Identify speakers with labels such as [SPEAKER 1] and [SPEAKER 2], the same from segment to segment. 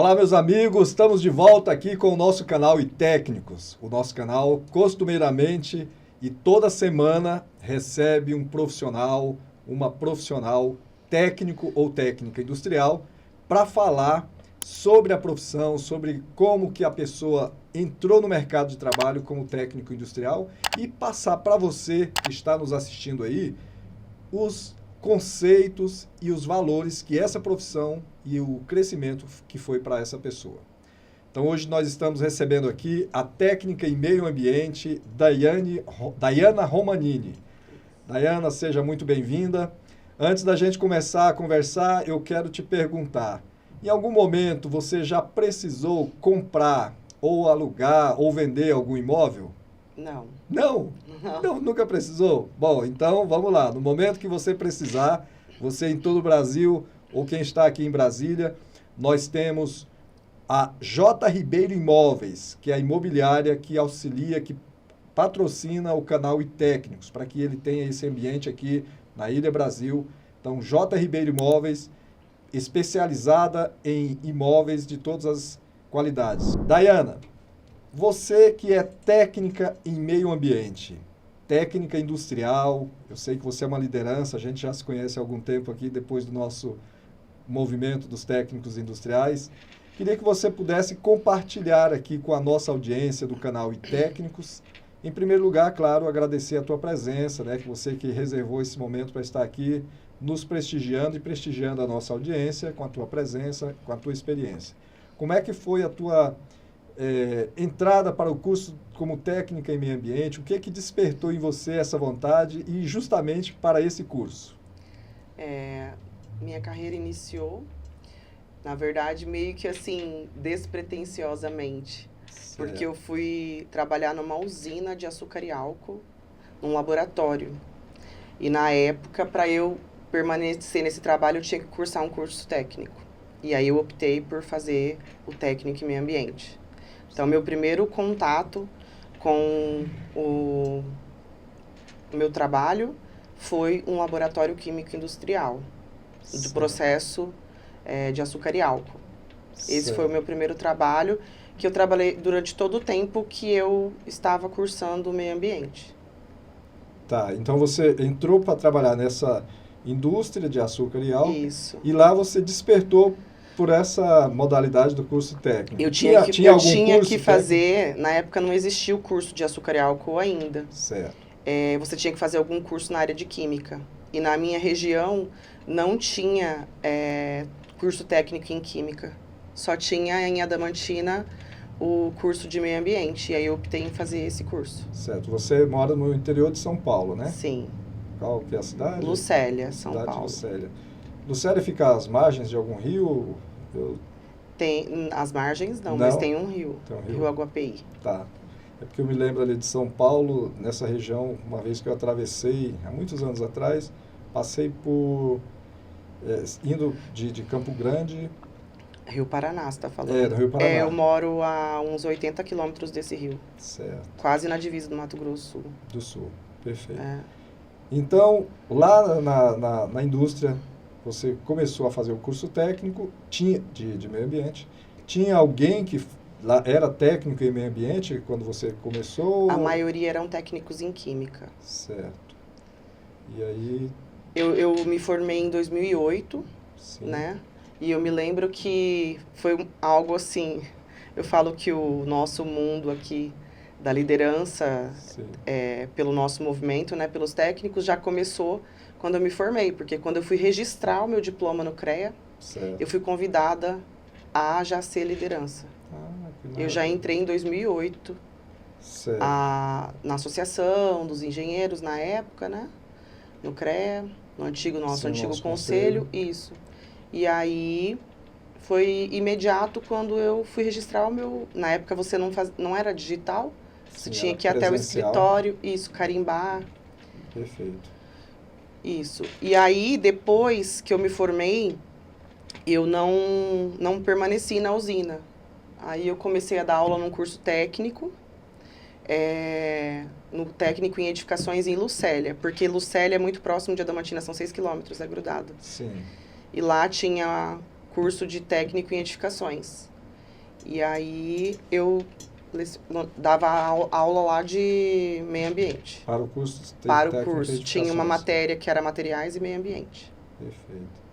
[SPEAKER 1] Olá, meus amigos, estamos de volta aqui com o nosso canal iTécnicos. O nosso canal, costumeiramente e toda semana, recebe um profissional, uma profissional técnico ou técnica industrial para falar sobre a profissão, sobre como que a pessoa entrou no mercado de trabalho como técnico industrial e passar para você que está nos assistindo aí os conceitos e os valores que essa profissão e o crescimento que foi para essa pessoa. Então, hoje nós estamos recebendo aqui a técnica em meio ambiente, Daiana Romanini. Daiana, seja muito bem-vinda. Antes da gente começar a conversar, eu quero te perguntar, em algum momento você já precisou comprar ou alugar ou vender algum imóvel?
[SPEAKER 2] Não.
[SPEAKER 1] Não? Não, nunca precisou? Bom, então vamos lá. No momento que você precisar, você em todo o Brasil ou quem está aqui em Brasília, nós temos a J. Ribeiro Imóveis, que é a imobiliária que auxilia, que patrocina o canal iTécnicos, para que ele tenha esse ambiente aqui na Ilha Brasil. Então, J. Ribeiro Imóveis, especializada em imóveis de todas as qualidades. Daiana, você que é técnica em meio ambiente, técnica industrial, eu sei que você é uma liderança, a gente já se conhece há algum tempo aqui, depois do nosso movimento dos técnicos industriais. Queria que você pudesse compartilhar aqui com a nossa audiência do canal iTécnicos. Em primeiro lugar, claro, agradecer a tua presença, né, que você que reservou esse momento para estar aqui nos prestigiando e prestigiando a nossa audiência com a tua presença, com a tua experiência. Como é que foi a tua entrada para o curso como técnica em meio ambiente? O que é que despertou em você essa vontade e justamente para esse curso?
[SPEAKER 2] Minha carreira iniciou, na verdade, meio que assim, despretensiosamente.
[SPEAKER 1] Certo.
[SPEAKER 2] Porque eu fui trabalhar numa usina de açúcar e álcool, num laboratório. E na época, para eu permanecer nesse trabalho, eu tinha que cursar um curso técnico. E aí eu optei por fazer o técnico em meio ambiente. Então, meu primeiro contato com o meu trabalho foi um laboratório químico industrial, do processo de açúcar e álcool. Esse foi o meu primeiro trabalho, que eu trabalhei durante todo o tempo que eu estava cursando o meio ambiente.
[SPEAKER 1] Tá, então você entrou para trabalhar nessa indústria de açúcar e álcool.
[SPEAKER 2] Isso.
[SPEAKER 1] E lá você despertou por essa modalidade do curso técnico.
[SPEAKER 2] Eu tinha
[SPEAKER 1] curso
[SPEAKER 2] que fazer, na época não existia o curso de açúcar e álcool ainda.
[SPEAKER 1] Certo.
[SPEAKER 2] Você tinha que fazer algum curso na área de química. E na minha região não tinha curso técnico em química. Só tinha em Adamantina o curso de meio ambiente. E aí eu optei em fazer esse curso.
[SPEAKER 1] Certo. Você mora no interior de São Paulo, né?
[SPEAKER 2] Sim.
[SPEAKER 1] Qual que é a cidade?
[SPEAKER 2] Lucélia, São Paulo.
[SPEAKER 1] Lucélia. Lucélia fica às margens de algum rio?
[SPEAKER 2] Tem, as margens não, mas tem um rio.
[SPEAKER 1] Tem um rio.
[SPEAKER 2] Rio Aguapeí.
[SPEAKER 1] Tá. É porque eu me lembro ali de São Paulo, nessa região, uma vez que eu atravessei, há muitos anos atrás, passei por, indo de Campo Grande.
[SPEAKER 2] Rio Paraná, você está falando?
[SPEAKER 1] Do Rio Paraná.
[SPEAKER 2] Eu moro a uns 80 quilômetros desse rio.
[SPEAKER 1] Certo.
[SPEAKER 2] Quase na divisa do Mato Grosso
[SPEAKER 1] Do Sul, perfeito.
[SPEAKER 2] É.
[SPEAKER 1] Então, lá na indústria, você começou a fazer o curso técnico de meio ambiente. Tinha alguém que lá era técnico em meio ambiente quando você começou?
[SPEAKER 2] A maioria eram técnicos em química.
[SPEAKER 1] Certo. E aí?
[SPEAKER 2] Eu me formei em 2008,
[SPEAKER 1] Sim.
[SPEAKER 2] né? E eu me lembro que foi algo assim... Eu falo que o nosso mundo aqui da liderança, pelo nosso movimento, né, pelos técnicos, já começou quando eu me formei. Porque quando eu fui registrar o meu diploma no CREA,
[SPEAKER 1] certo,
[SPEAKER 2] eu fui convidada a já ser liderança. Eu já entrei em 2008 na associação dos engenheiros na época, né? No CREA, nosso antigo conselho. Isso. E aí foi imediato quando eu fui registrar o meu... Na época você não era digital, você tinha que ir até o escritório, isso, carimbar.
[SPEAKER 1] Perfeito.
[SPEAKER 2] Isso. E aí, depois que eu me formei, eu não permaneci na usina. Aí eu comecei a dar aula num curso técnico, no técnico em edificações em Lucélia, porque Lucélia é muito próximo de Adamantina, são 6 quilômetros, é grudado.
[SPEAKER 1] Sim.
[SPEAKER 2] E lá tinha curso de técnico em edificações. E aí eu dava aula lá de meio ambiente.
[SPEAKER 1] Para o curso?
[SPEAKER 2] Para o curso. Tinha uma matéria que era materiais e meio ambiente.
[SPEAKER 1] Perfeito.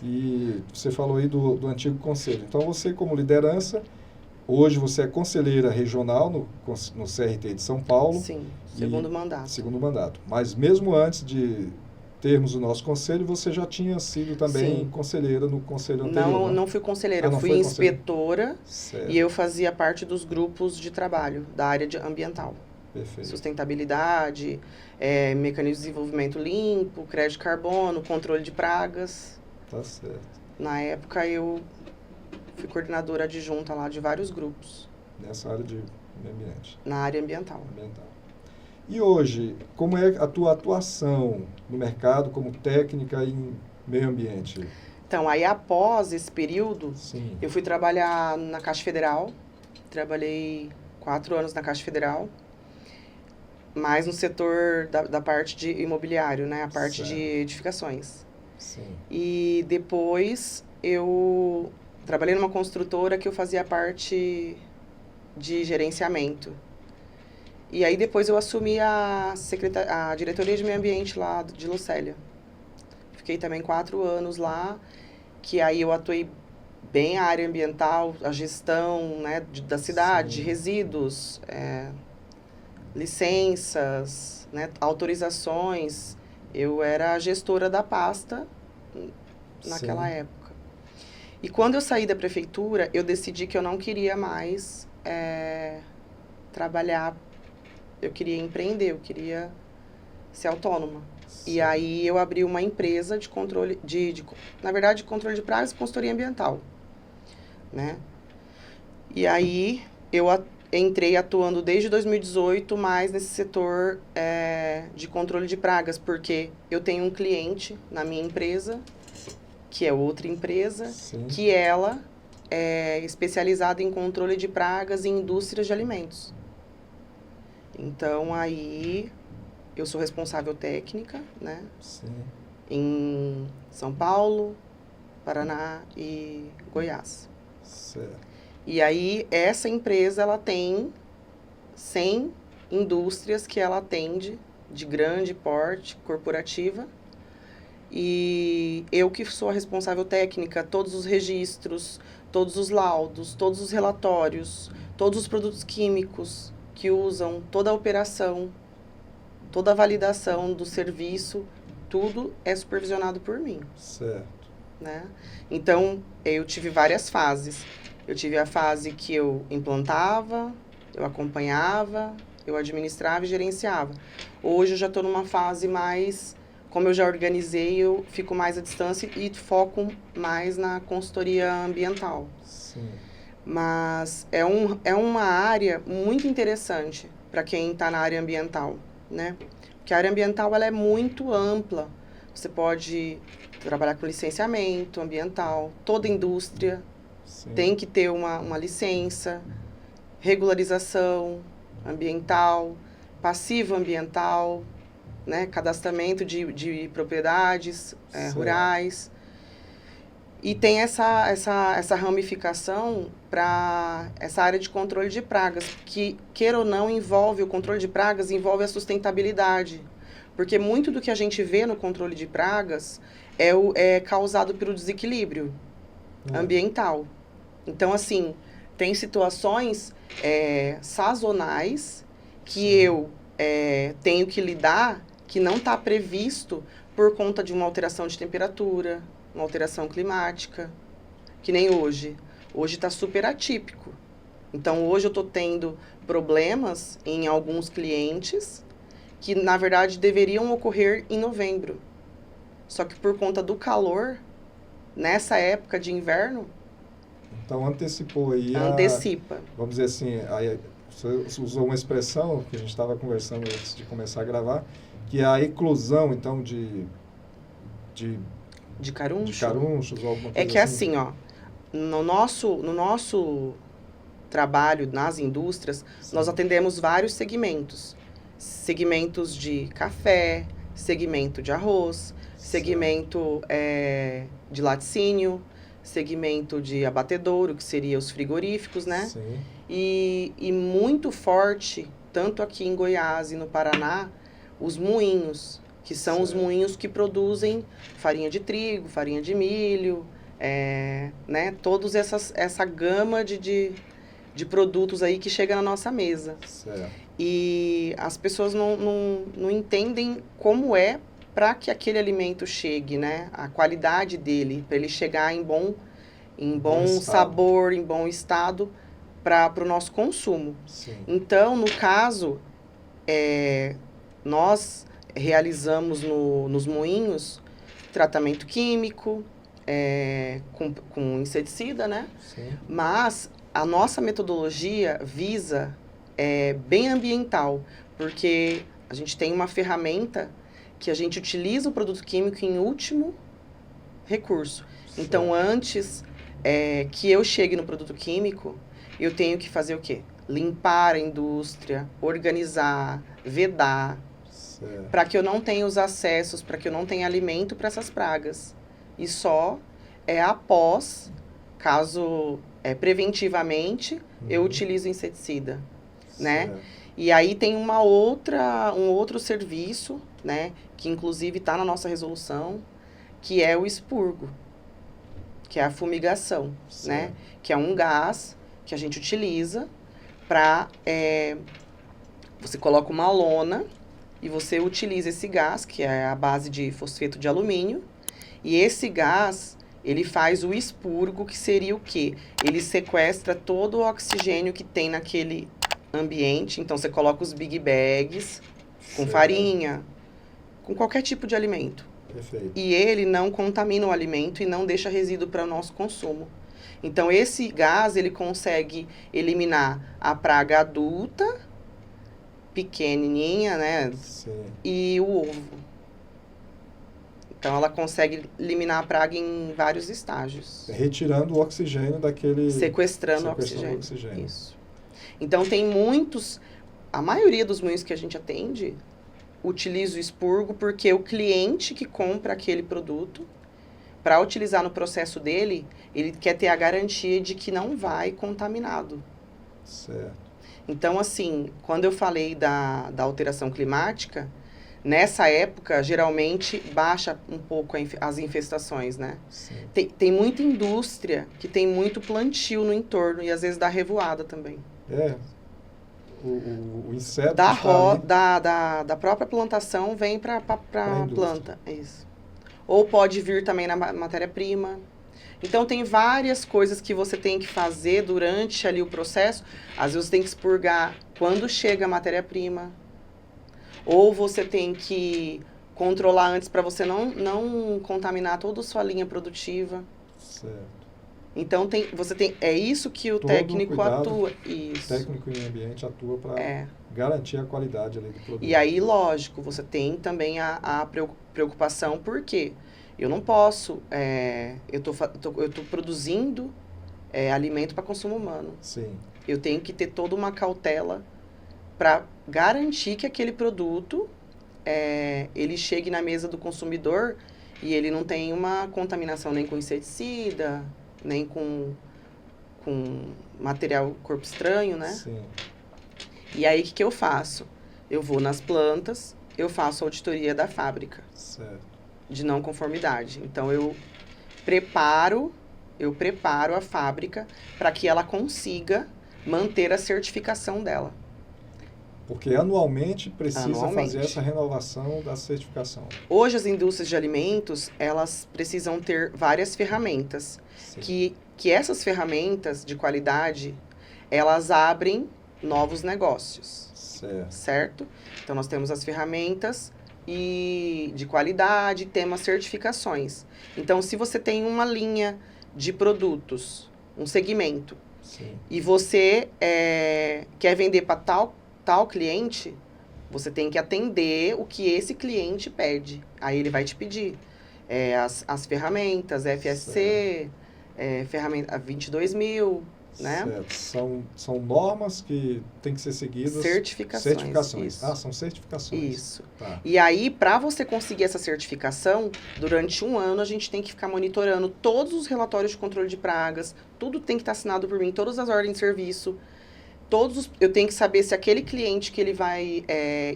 [SPEAKER 1] E você falou aí do antigo conselho. Então, você como liderança, hoje você é conselheira regional no CRT de São Paulo.
[SPEAKER 2] Sim, segundo mandato.
[SPEAKER 1] Segundo mandato. Mas mesmo antes de termos o nosso conselho, você já tinha sido também
[SPEAKER 2] Sim.
[SPEAKER 1] conselheira no conselho anterior,
[SPEAKER 2] não fui conselheira, eu fui inspetora e eu fazia parte dos grupos de trabalho da área ambiental.
[SPEAKER 1] Perfeito.
[SPEAKER 2] Sustentabilidade, mecanismo de desenvolvimento limpo, crédito de carbono, controle de pragas.
[SPEAKER 1] Tá certo.
[SPEAKER 2] Na época eu fui coordenadora adjunta lá de vários grupos.
[SPEAKER 1] Nessa área de meio ambiente.
[SPEAKER 2] Na área ambiental.
[SPEAKER 1] E hoje, como é a tua atuação no mercado como técnica em meio ambiente?
[SPEAKER 2] Então, aí após esse período,
[SPEAKER 1] Sim.
[SPEAKER 2] eu fui trabalhar na Caixa Federal. Trabalhei 4 anos na Caixa Federal. Mais no setor da parte de imobiliário, né? A parte
[SPEAKER 1] certo.
[SPEAKER 2] de edificações.
[SPEAKER 1] Sim.
[SPEAKER 2] E depois eu trabalhei numa construtora que eu fazia parte de gerenciamento. E aí depois eu assumi a diretoria de meio ambiente lá de Lucélia. Fiquei também 4 anos lá, que aí eu atuei bem a área ambiental, a gestão, né, da cidade, de resíduos, licenças, né, autorizações. Eu era a gestora da pasta naquela época. E quando eu saí da prefeitura, eu decidi que eu não queria mais trabalhar. Eu queria empreender, eu queria ser autônoma. Sim. E aí eu abri uma empresa de controle, na verdade, controle de pragas e consultoria ambiental, né? E aí eu entrei atuando desde 2018 mais nesse setor de controle de pragas, porque eu tenho um cliente na minha empresa, que é outra empresa, sim, que ela é especializada em controle de pragas em indústrias de alimentos. Então, aí, eu sou responsável técnica, né?
[SPEAKER 1] Sim.
[SPEAKER 2] Em São Paulo, Paraná e Goiás.
[SPEAKER 1] Certo.
[SPEAKER 2] E aí, essa empresa, ela tem 100 indústrias que ela atende, de grande porte, corporativa. E eu que sou a responsável técnica, todos os registros, todos os laudos, todos os relatórios, todos os produtos químicos que usam, toda a operação, toda a validação do serviço, tudo é supervisionado por mim.
[SPEAKER 1] Certo.
[SPEAKER 2] Né? Então, eu tive várias fases. Eu tive a fase que eu implantava, eu acompanhava, eu administrava e gerenciava. Hoje eu já estou numa fase mais, como eu já organizei, eu fico mais à distância e foco mais na consultoria ambiental.
[SPEAKER 1] Sim.
[SPEAKER 2] Mas é uma área muito interessante para quem está na área ambiental, né? Porque a área ambiental ela é muito ampla. Você pode trabalhar com licenciamento ambiental, toda indústria sim, tem que ter uma licença, regularização ambiental, passivo ambiental, né? Cadastramento de propriedades rurais. E tem essa ramificação para essa área de controle de pragas, que, queira ou não, envolve o controle de pragas, envolve a sustentabilidade. Porque muito do que a gente vê no controle de pragas é causado pelo desequilíbrio ambiental. Então, assim, tem situações sazonais que eu tenho que lidar que não está previsto por conta de uma alteração de temperatura, uma alteração climática, que nem hoje. Hoje está super atípico. Então, hoje eu estou tendo problemas em alguns clientes que, na verdade, deveriam ocorrer em novembro. Só que por conta do calor, nessa época de inverno...
[SPEAKER 1] Então, antecipou aí
[SPEAKER 2] Antecipa.
[SPEAKER 1] Vamos dizer assim, você usou uma expressão que a gente estava conversando antes de começar a gravar, que é a eclosão, então, de carunchos ou alguma coisa
[SPEAKER 2] que assim, ó, no nosso trabalho nas indústrias, sim, nós atendemos vários segmentos. Segmentos de café, segmento de arroz, segmento de laticínio, segmento de abatedouro, que seria os frigoríficos, né?
[SPEAKER 1] Sim.
[SPEAKER 2] E muito forte, tanto aqui em Goiás e no Paraná, os moinhos, que são os
[SPEAKER 1] Certo.
[SPEAKER 2] moinhos que produzem farinha de trigo, farinha de milho, né? Todos essa gama de produtos aí que chega na nossa mesa.
[SPEAKER 1] Certo.
[SPEAKER 2] E as pessoas não entendem como é para que aquele alimento chegue, né? A qualidade dele, para ele chegar em bom sabor, em bom estado para o nosso consumo.
[SPEAKER 1] Sim.
[SPEAKER 2] Então, no caso, nós realizamos nos moinhos tratamento químico, com inseticida, né?
[SPEAKER 1] Sim.
[SPEAKER 2] Mas a nossa metodologia visa bem ambiental, porque a gente tem uma ferramenta que a gente utiliza o produto químico em último recurso.
[SPEAKER 1] Certo.
[SPEAKER 2] Então, antes que eu chegue no produto químico, eu tenho que fazer o quê? Limpar a indústria, organizar, vedar, para que eu não tenha os acessos, para que eu não tenha alimento para essas pragas. E só após, caso preventivamente, eu utilizo inseticida, né?
[SPEAKER 1] Certo.
[SPEAKER 2] E aí tem um outro serviço, né, que inclusive está na nossa resolução, que é o expurgo, que é a fumigação, né? Que é um gás que a gente utiliza para... você coloca uma lona e você utiliza esse gás, que é a base de fosfeto de alumínio, e esse gás, ele faz o expurgo, que seria o quê? Ele sequestra todo o oxigênio que tem naquele ambiente, então você coloca os big bags com farinha, com qualquer tipo de alimento.
[SPEAKER 1] Perfeito.
[SPEAKER 2] E ele não contamina o alimento e não deixa resíduo para o nosso consumo. Então, esse gás, ele consegue eliminar a praga adulta, pequenininha, né?
[SPEAKER 1] Sim.
[SPEAKER 2] E o ovo. Então, ela consegue eliminar a praga em vários estágios.
[SPEAKER 1] Retirando o oxigênio daquele...
[SPEAKER 2] Sequestrando o oxigênio. Isso. Então, tem muitos... A maioria dos moinhos que a gente atende utiliza o expurgo porque o cliente que compra aquele produto, para utilizar no processo dele, ele quer ter a garantia de que não vai contaminado.
[SPEAKER 1] Certo.
[SPEAKER 2] Então, assim, quando eu falei da alteração climática, nessa época, geralmente, baixa um pouco as infestações, né?
[SPEAKER 1] Sim.
[SPEAKER 2] Tem muita indústria que tem muito plantio no entorno e às vezes dá revoada também.
[SPEAKER 1] O inseto
[SPEAKER 2] da própria plantação vem para a planta. Isso. Ou pode vir também na matéria-prima. Então, tem várias coisas que você tem que fazer durante ali o processo. Às vezes, você tem que expurgar quando chega a matéria-prima. Ou você tem que controlar antes para você não contaminar toda a sua linha produtiva.
[SPEAKER 1] Certo.
[SPEAKER 2] Então, é isso que o técnico atua. Isso.
[SPEAKER 1] O técnico em ambiente atua para garantir a qualidade ali do produto.
[SPEAKER 2] E aí, lógico, você tem também a preocupação, porque eu não posso... eu tô produzindo alimento para consumo humano.
[SPEAKER 1] Sim.
[SPEAKER 2] Eu tenho que ter toda uma cautela para garantir que aquele produto ele chegue na mesa do consumidor e ele não tem uma contaminação nem com inseticida, nem com material corpo estranho, né?
[SPEAKER 1] Sim.
[SPEAKER 2] E aí, o que eu faço? Eu vou nas plantas, eu faço a auditoria da fábrica.
[SPEAKER 1] Certo.
[SPEAKER 2] De não conformidade. Então, eu preparo a fábrica para que ela consiga manter a certificação dela.
[SPEAKER 1] Porque anualmente precisa fazer essa renovação da certificação.
[SPEAKER 2] Hoje, as indústrias de alimentos, elas precisam ter várias ferramentas. Que essas ferramentas de qualidade, elas abrem novos negócios. Certo? Então, nós temos as ferramentas de qualidade, temos certificações. Então, se você tem uma linha de produtos, um segmento, e você quer vender para tal cliente, você tem que atender o que esse cliente pede. Aí ele vai te pedir as ferramentas, FSC, ferramenta 22.000, né?
[SPEAKER 1] Certo. São normas que têm que ser seguidas.
[SPEAKER 2] Certificações. Isso.
[SPEAKER 1] Ah, são certificações.
[SPEAKER 2] Isso.
[SPEAKER 1] Tá.
[SPEAKER 2] E aí, para você conseguir essa certificação, durante 1 ano a gente tem que ficar monitorando todos os relatórios de controle de pragas, tudo tem que estar assinado por mim, todas as ordens de serviço, eu tenho que saber se aquele cliente que ele vai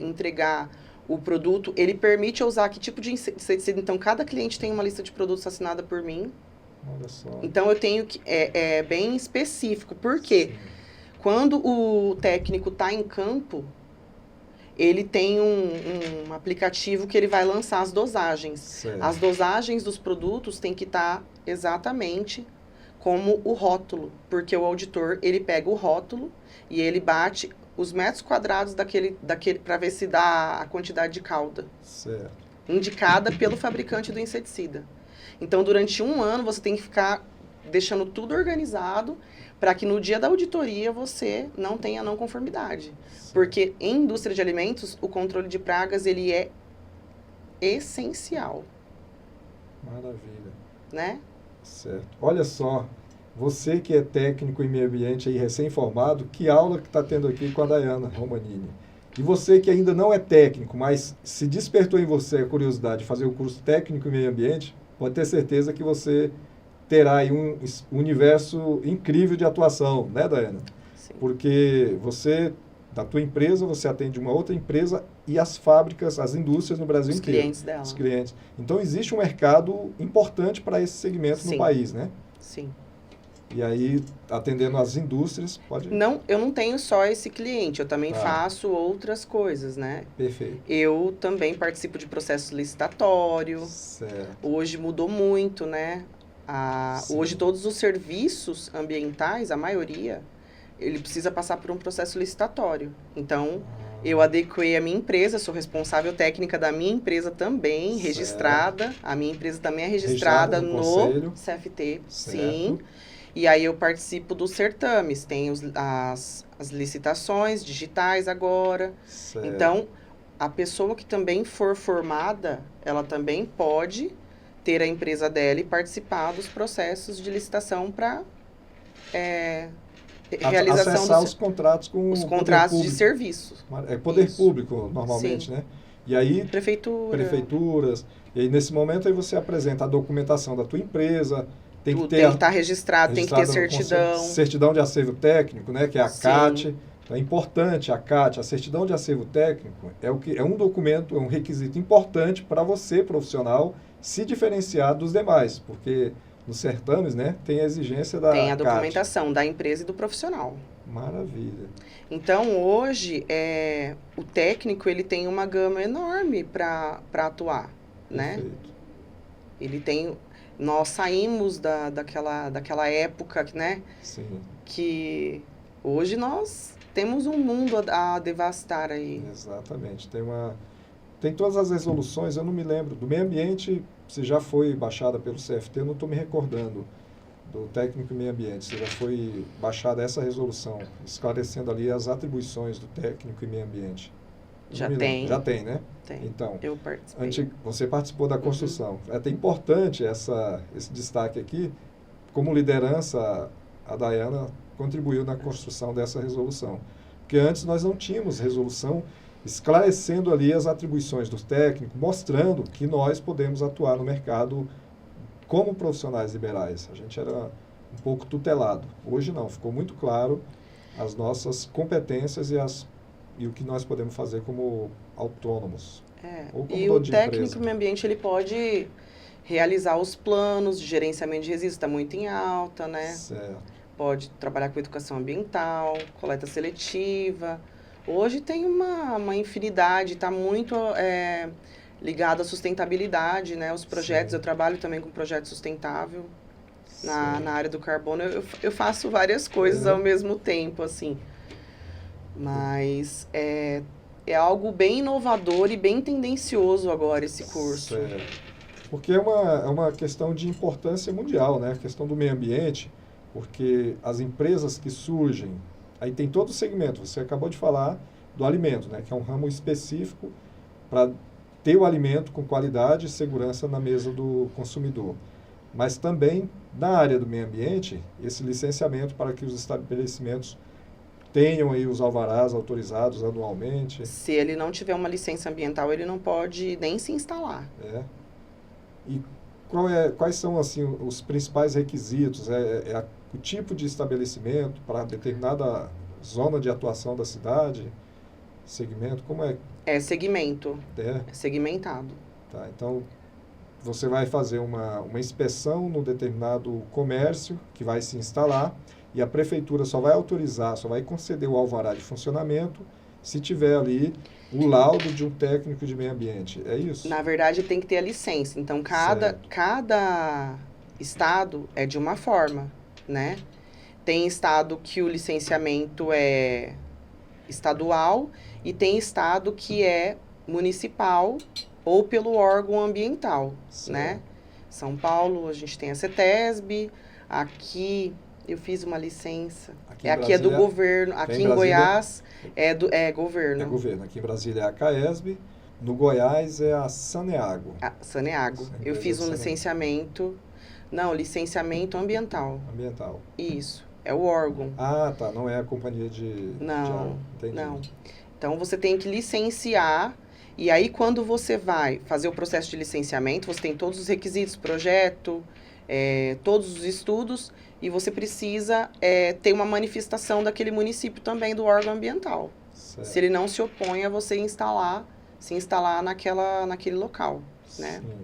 [SPEAKER 2] entregar o produto, ele permite eu usar que tipo de inseticida. Então, cada cliente tem uma lista de produtos assinada por mim.
[SPEAKER 1] Olha só.
[SPEAKER 2] Então, eu tenho que... É bem específico. Por quê? Sim. Quando o técnico está em campo, ele tem um aplicativo que ele vai lançar as dosagens.
[SPEAKER 1] Certo.
[SPEAKER 2] As dosagens dos produtos têm que estar exatamente como o rótulo. Porque o auditor, ele pega o rótulo e ele bate os metros quadrados daquele para ver se dá a quantidade de calda.
[SPEAKER 1] Certo.
[SPEAKER 2] Indicada pelo fabricante do inseticida. Então, durante 1 ano, você tem que ficar deixando tudo organizado para que no dia da auditoria você não tenha não conformidade. Certo. Porque em indústria de alimentos, o controle de pragas, ele é essencial.
[SPEAKER 1] Maravilha.
[SPEAKER 2] Né?
[SPEAKER 1] Certo. Olha só, você que é técnico em meio ambiente aí, recém-formado, que aula que está tendo aqui com a Daiana Romanini. E você que ainda não é técnico, mas se despertou em você a curiosidade de fazer o curso técnico em meio ambiente, pode ter certeza que você terá aí um universo incrível de atuação, né, Daiana?
[SPEAKER 2] Sim.
[SPEAKER 1] Porque você, da tua empresa, você atende uma outra empresa e as fábricas, as indústrias no Brasil inteiro.
[SPEAKER 2] Os clientes dela.
[SPEAKER 1] Os clientes. Então, existe um mercado importante para esse segmento
[SPEAKER 2] Sim.
[SPEAKER 1] no país, né?
[SPEAKER 2] Sim.
[SPEAKER 1] E aí, atendendo as indústrias, pode...
[SPEAKER 2] Não, eu não tenho só esse cliente, eu também faço outras coisas, né?
[SPEAKER 1] Perfeito.
[SPEAKER 2] Eu também participo de processo licitatório.
[SPEAKER 1] Certo.
[SPEAKER 2] Hoje mudou muito, né? Hoje todos os serviços ambientais, a maioria, ele precisa passar por um processo licitatório. Então, eu adequei a minha empresa, sou responsável técnica da minha empresa também, certo. Registrada. A minha empresa também é registrada no CFT, certo. Sim. E aí eu participo dos certames, tem as licitações digitais agora.
[SPEAKER 1] Certo.
[SPEAKER 2] Então, a pessoa que também for formada, ela também pode ter a empresa dela e participar dos processos de licitação para realização
[SPEAKER 1] acessar os contratos com
[SPEAKER 2] os contratos de serviços.
[SPEAKER 1] É poder público, normalmente,
[SPEAKER 2] sim.
[SPEAKER 1] Né? E aí,
[SPEAKER 2] prefeituras.
[SPEAKER 1] E aí, nesse momento, aí você apresenta a documentação da tua empresa. Tem que
[SPEAKER 2] estar registrado, tem que ter certidão.
[SPEAKER 1] Certidão de acervo técnico, né? Que é a CAT. É importante a CAT, a certidão de acervo técnico, é um documento, é um requisito importante para você, profissional, se diferenciar dos demais. Porque nos certames, né, tem a exigência da
[SPEAKER 2] Tem a
[SPEAKER 1] CAT.
[SPEAKER 2] documentação da empresa e do profissional.
[SPEAKER 1] Maravilha.
[SPEAKER 2] Então, hoje, o técnico ele tem uma gama enorme para atuar, né?
[SPEAKER 1] Perfeito.
[SPEAKER 2] Ele tem... Nós saímos daquela época, né?
[SPEAKER 1] Sim.
[SPEAKER 2] Que hoje nós temos um mundo a devastar aí.
[SPEAKER 1] Exatamente. Tem todas as resoluções, eu não me lembro. Do meio ambiente, se já foi baixada pelo CFT, eu não estou me recordando. Do técnico em meio ambiente, se já foi baixada essa resolução, esclarecendo ali as atribuições do técnico em meio ambiente.
[SPEAKER 2] Já tem.
[SPEAKER 1] Já tem, né?
[SPEAKER 2] Tem.
[SPEAKER 1] Então,
[SPEAKER 2] eu participei.
[SPEAKER 1] Você participou da construção. É até importante esse destaque aqui. Como liderança, a Daiana contribuiu na construção dessa resolução. Porque antes nós não tínhamos resolução esclarecendo ali as atribuições do técnico, mostrando que nós podemos atuar no mercado como profissionais liberais. A gente era um pouco tutelado. Hoje não, ficou muito claro as nossas competências e o que nós podemos fazer como autônomos. Ou como
[SPEAKER 2] e o técnico meio ambiente, ele pode realizar os planos de gerenciamento de resíduos, está muito em alta, né?
[SPEAKER 1] Certo.
[SPEAKER 2] Pode trabalhar com educação ambiental, coleta seletiva. Hoje tem uma infinidade, está muito ligado à sustentabilidade, né? Os projetos, eu trabalho também com projeto sustentável na área do carbono. Eu faço várias coisas ao mesmo tempo, assim. Mas é algo bem inovador e bem tendencioso agora esse curso.
[SPEAKER 1] Certo. Porque é uma questão de importância mundial, né? A questão do meio ambiente, porque as empresas que surgem, aí tem todo o segmento, você acabou de falar do alimento, né? Que é um ramo específico para ter o alimento com qualidade e segurança na mesa do consumidor. mas também na área do meio ambiente, esse licenciamento para que os estabelecimentos tenham aí os alvarás autorizados anualmente.
[SPEAKER 2] Se ele não tiver uma licença ambiental, ele não pode nem se instalar.
[SPEAKER 1] E quais são assim os principais requisitos? O tipo de estabelecimento para determinada zona de atuação da cidade? Segmento? Como é?
[SPEAKER 2] É segmento.
[SPEAKER 1] É
[SPEAKER 2] segmentado.
[SPEAKER 1] Tá, então, você vai fazer uma inspeção no determinado comércio que vai se instalar e a prefeitura só vai autorizar, só vai conceder o alvará de funcionamento se tiver ali o laudo de um técnico de meio ambiente. É isso?
[SPEAKER 2] Na verdade, tem que ter a licença. Então, cada estado é de uma forma, né? Tem estado que o licenciamento é estadual e tem estado que é municipal ou pelo órgão ambiental, né? São Paulo, a gente tem a CETESB, aqui eu fiz uma licença. Aqui é do governo, aqui em Goiás é governo.
[SPEAKER 1] É governo, aqui em Brasília é a CAESB, no Goiás é a Saneago.
[SPEAKER 2] Saneago. Eu fiz um licenciamento, licenciamento ambiental.
[SPEAKER 1] Ambiental.
[SPEAKER 2] Isso, é o órgão.
[SPEAKER 1] Ah, tá, não é a companhia de água. Entendi.
[SPEAKER 2] Não. Então, você tem que licenciar. E aí, quando você vai fazer o processo de licenciamento, você tem todos os requisitos, projeto, todos os estudos, e você precisa ter uma manifestação daquele município também, do órgão ambiental.
[SPEAKER 1] Certo.
[SPEAKER 2] Se ele não se opõe a você se instalar naquele local, né?
[SPEAKER 1] Sim.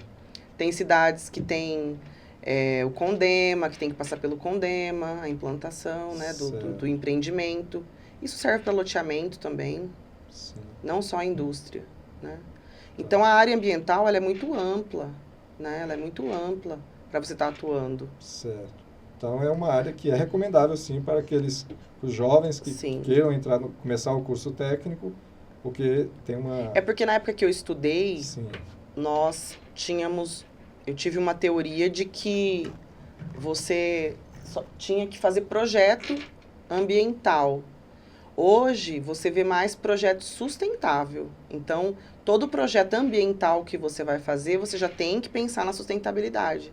[SPEAKER 2] Tem cidades que tem o CONDEMA, que tem que passar pelo CONDEMA, a implantação, né, do empreendimento. Isso serve para loteamento também,
[SPEAKER 1] sim,
[SPEAKER 2] não só a indústria, né? Então, a área ambiental, ela é muito ampla, né? Ela é muito ampla para você estar atuando.
[SPEAKER 1] Certo. Então, é uma área que é recomendável, sim, para os jovens que queiram começar o curso técnico, porque tem uma...
[SPEAKER 2] É porque na época que eu estudei, eu tive uma teoria de que você só tinha que fazer projeto ambiental. Hoje, você vê mais projeto sustentável. Então, todo projeto ambiental que você vai fazer, você já tem que pensar na sustentabilidade.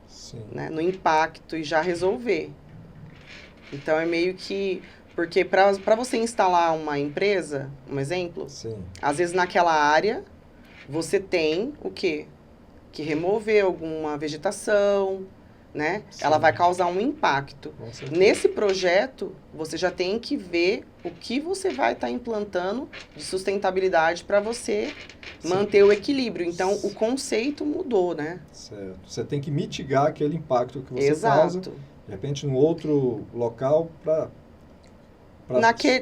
[SPEAKER 1] Sim.
[SPEAKER 2] Né? No impacto e já resolver. Então, é meio que... Porque para você instalar uma empresa, um exemplo, às vezes naquela área, você tem o quê? Que remover alguma vegetação, né?
[SPEAKER 1] Sim.
[SPEAKER 2] Ela vai causar um impacto. Nesse projeto, você já tem que ver o que você vai estar implantando de sustentabilidade para você manter o equilíbrio. Então, o conceito mudou, né?
[SPEAKER 1] Certo. Você tem que mitigar aquele impacto que você causa, de repente, em outro local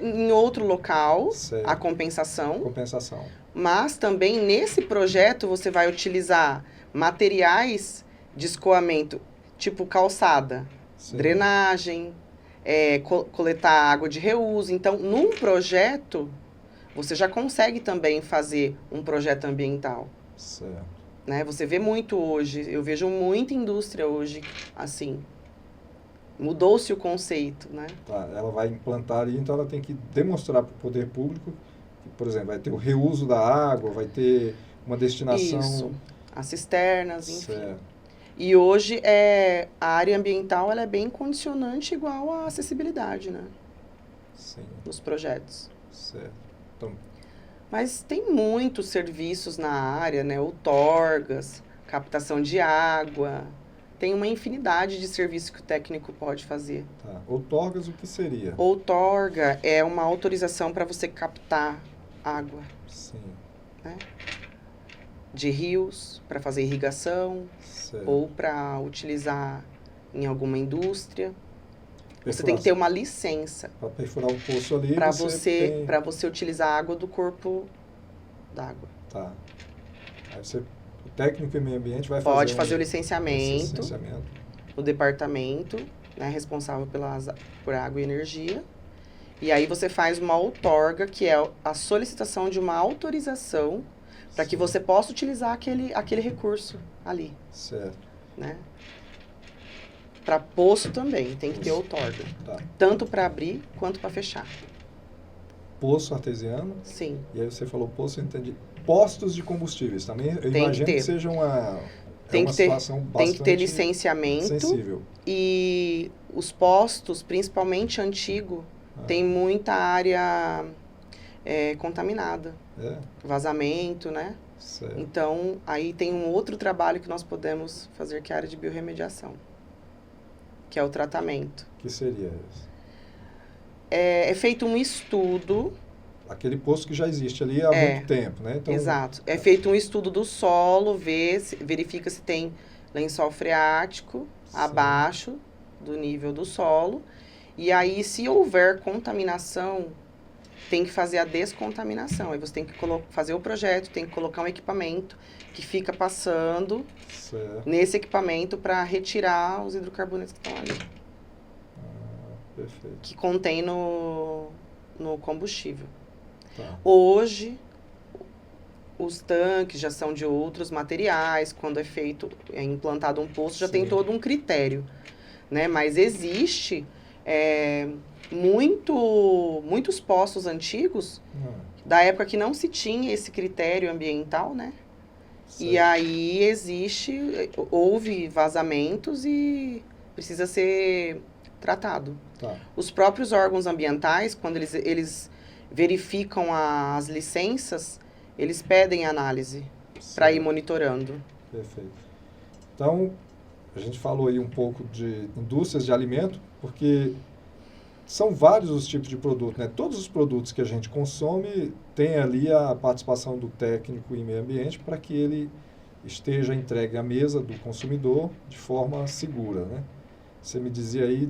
[SPEAKER 2] em outro local, a compensação. Mas também nesse projeto você vai utilizar materiais de escoamento, tipo calçada, drenagem, coletar água de reuso. Então, num projeto, você já consegue também fazer um projeto ambiental.
[SPEAKER 1] Certo.
[SPEAKER 2] Né? Você vê muito hoje, eu vejo muita indústria hoje assim. Mudou-se o conceito, né?
[SPEAKER 1] Tá, ela vai implantar ali, então ela tem que demonstrar para o poder público que, por exemplo, vai ter o reuso da água, vai ter uma destinação...
[SPEAKER 2] Isso, as cisternas, enfim.
[SPEAKER 1] Certo.
[SPEAKER 2] E hoje a área ambiental ela é bem condicionante igual à acessibilidade, né?
[SPEAKER 1] Sim.
[SPEAKER 2] Nos projetos.
[SPEAKER 1] Certo. Então...
[SPEAKER 2] Mas tem muitos serviços na área, né? Outorgas, captação de água... Tem uma infinidade de serviços que o técnico pode fazer.
[SPEAKER 1] Tá. Outorgas, o que seria?
[SPEAKER 2] Outorga é uma autorização para você captar água.
[SPEAKER 1] Sim.
[SPEAKER 2] Né? De rios, para fazer irrigação, ou para utilizar em alguma indústria. Você tem que ter uma licença.
[SPEAKER 1] Para perfurar um poço ali,
[SPEAKER 2] para você utilizar a água do corpo d'água.
[SPEAKER 1] Tá. Aí você... O técnico em meio ambiente vai
[SPEAKER 2] fazer o licenciamento no departamento, né, responsável por água e energia. E aí você faz uma outorga, que é a solicitação de uma autorização para que você possa utilizar aquele recurso ali.
[SPEAKER 1] Certo.
[SPEAKER 2] Né? Para poço também, tem que ter outorga.
[SPEAKER 1] Tá.
[SPEAKER 2] Tanto para abrir quanto para fechar.
[SPEAKER 1] Poço artesiano?
[SPEAKER 2] Sim.
[SPEAKER 1] E aí você falou poço, eu entendi. Postos de combustíveis também, eu imagino que seja
[SPEAKER 2] Tem
[SPEAKER 1] uma
[SPEAKER 2] que ter,
[SPEAKER 1] situação
[SPEAKER 2] tem
[SPEAKER 1] bastante
[SPEAKER 2] que ter licenciamento.
[SPEAKER 1] sensível.
[SPEAKER 2] E os postos, principalmente antigo, tem muita área contaminada. Vazamento, né?
[SPEAKER 1] Certo.
[SPEAKER 2] Então, aí tem um outro trabalho que nós podemos fazer, que é a área de biorremediação, que é o tratamento.
[SPEAKER 1] Que seria esse?
[SPEAKER 2] É feito um estudo.
[SPEAKER 1] Aquele poço que já existe ali há muito tempo, né? Então,
[SPEAKER 2] exato. É feito um estudo do solo, verifica se tem lençol freático abaixo do nível do solo. E aí, se houver contaminação, tem que fazer a descontaminação. Aí você tem que fazer o projeto, tem que colocar um equipamento que fica passando nesse equipamento para retirar os hidrocarbonetos que estão ali.
[SPEAKER 1] Perfeito.
[SPEAKER 2] Que contém no combustível.
[SPEAKER 1] Tá.
[SPEAKER 2] Hoje, os tanques já são de outros materiais. Quando é implantado um poço, já tem todo um critério, né? Mas existe muitos postos antigos da época que não se tinha esse critério ambiental, né? E aí houve vazamentos e precisa ser tratado.
[SPEAKER 1] Tá.
[SPEAKER 2] Os próprios órgãos ambientais, quando eles verificam as licenças, eles pedem análise para ir monitorando.
[SPEAKER 1] Perfeito. Então, a gente falou aí um pouco de indústrias de alimento, porque são vários os tipos de produto, né? Todos os produtos que a gente consome têm ali a participação do técnico em meio ambiente para que ele esteja entregue à mesa do consumidor de forma segura, né? Você me dizia aí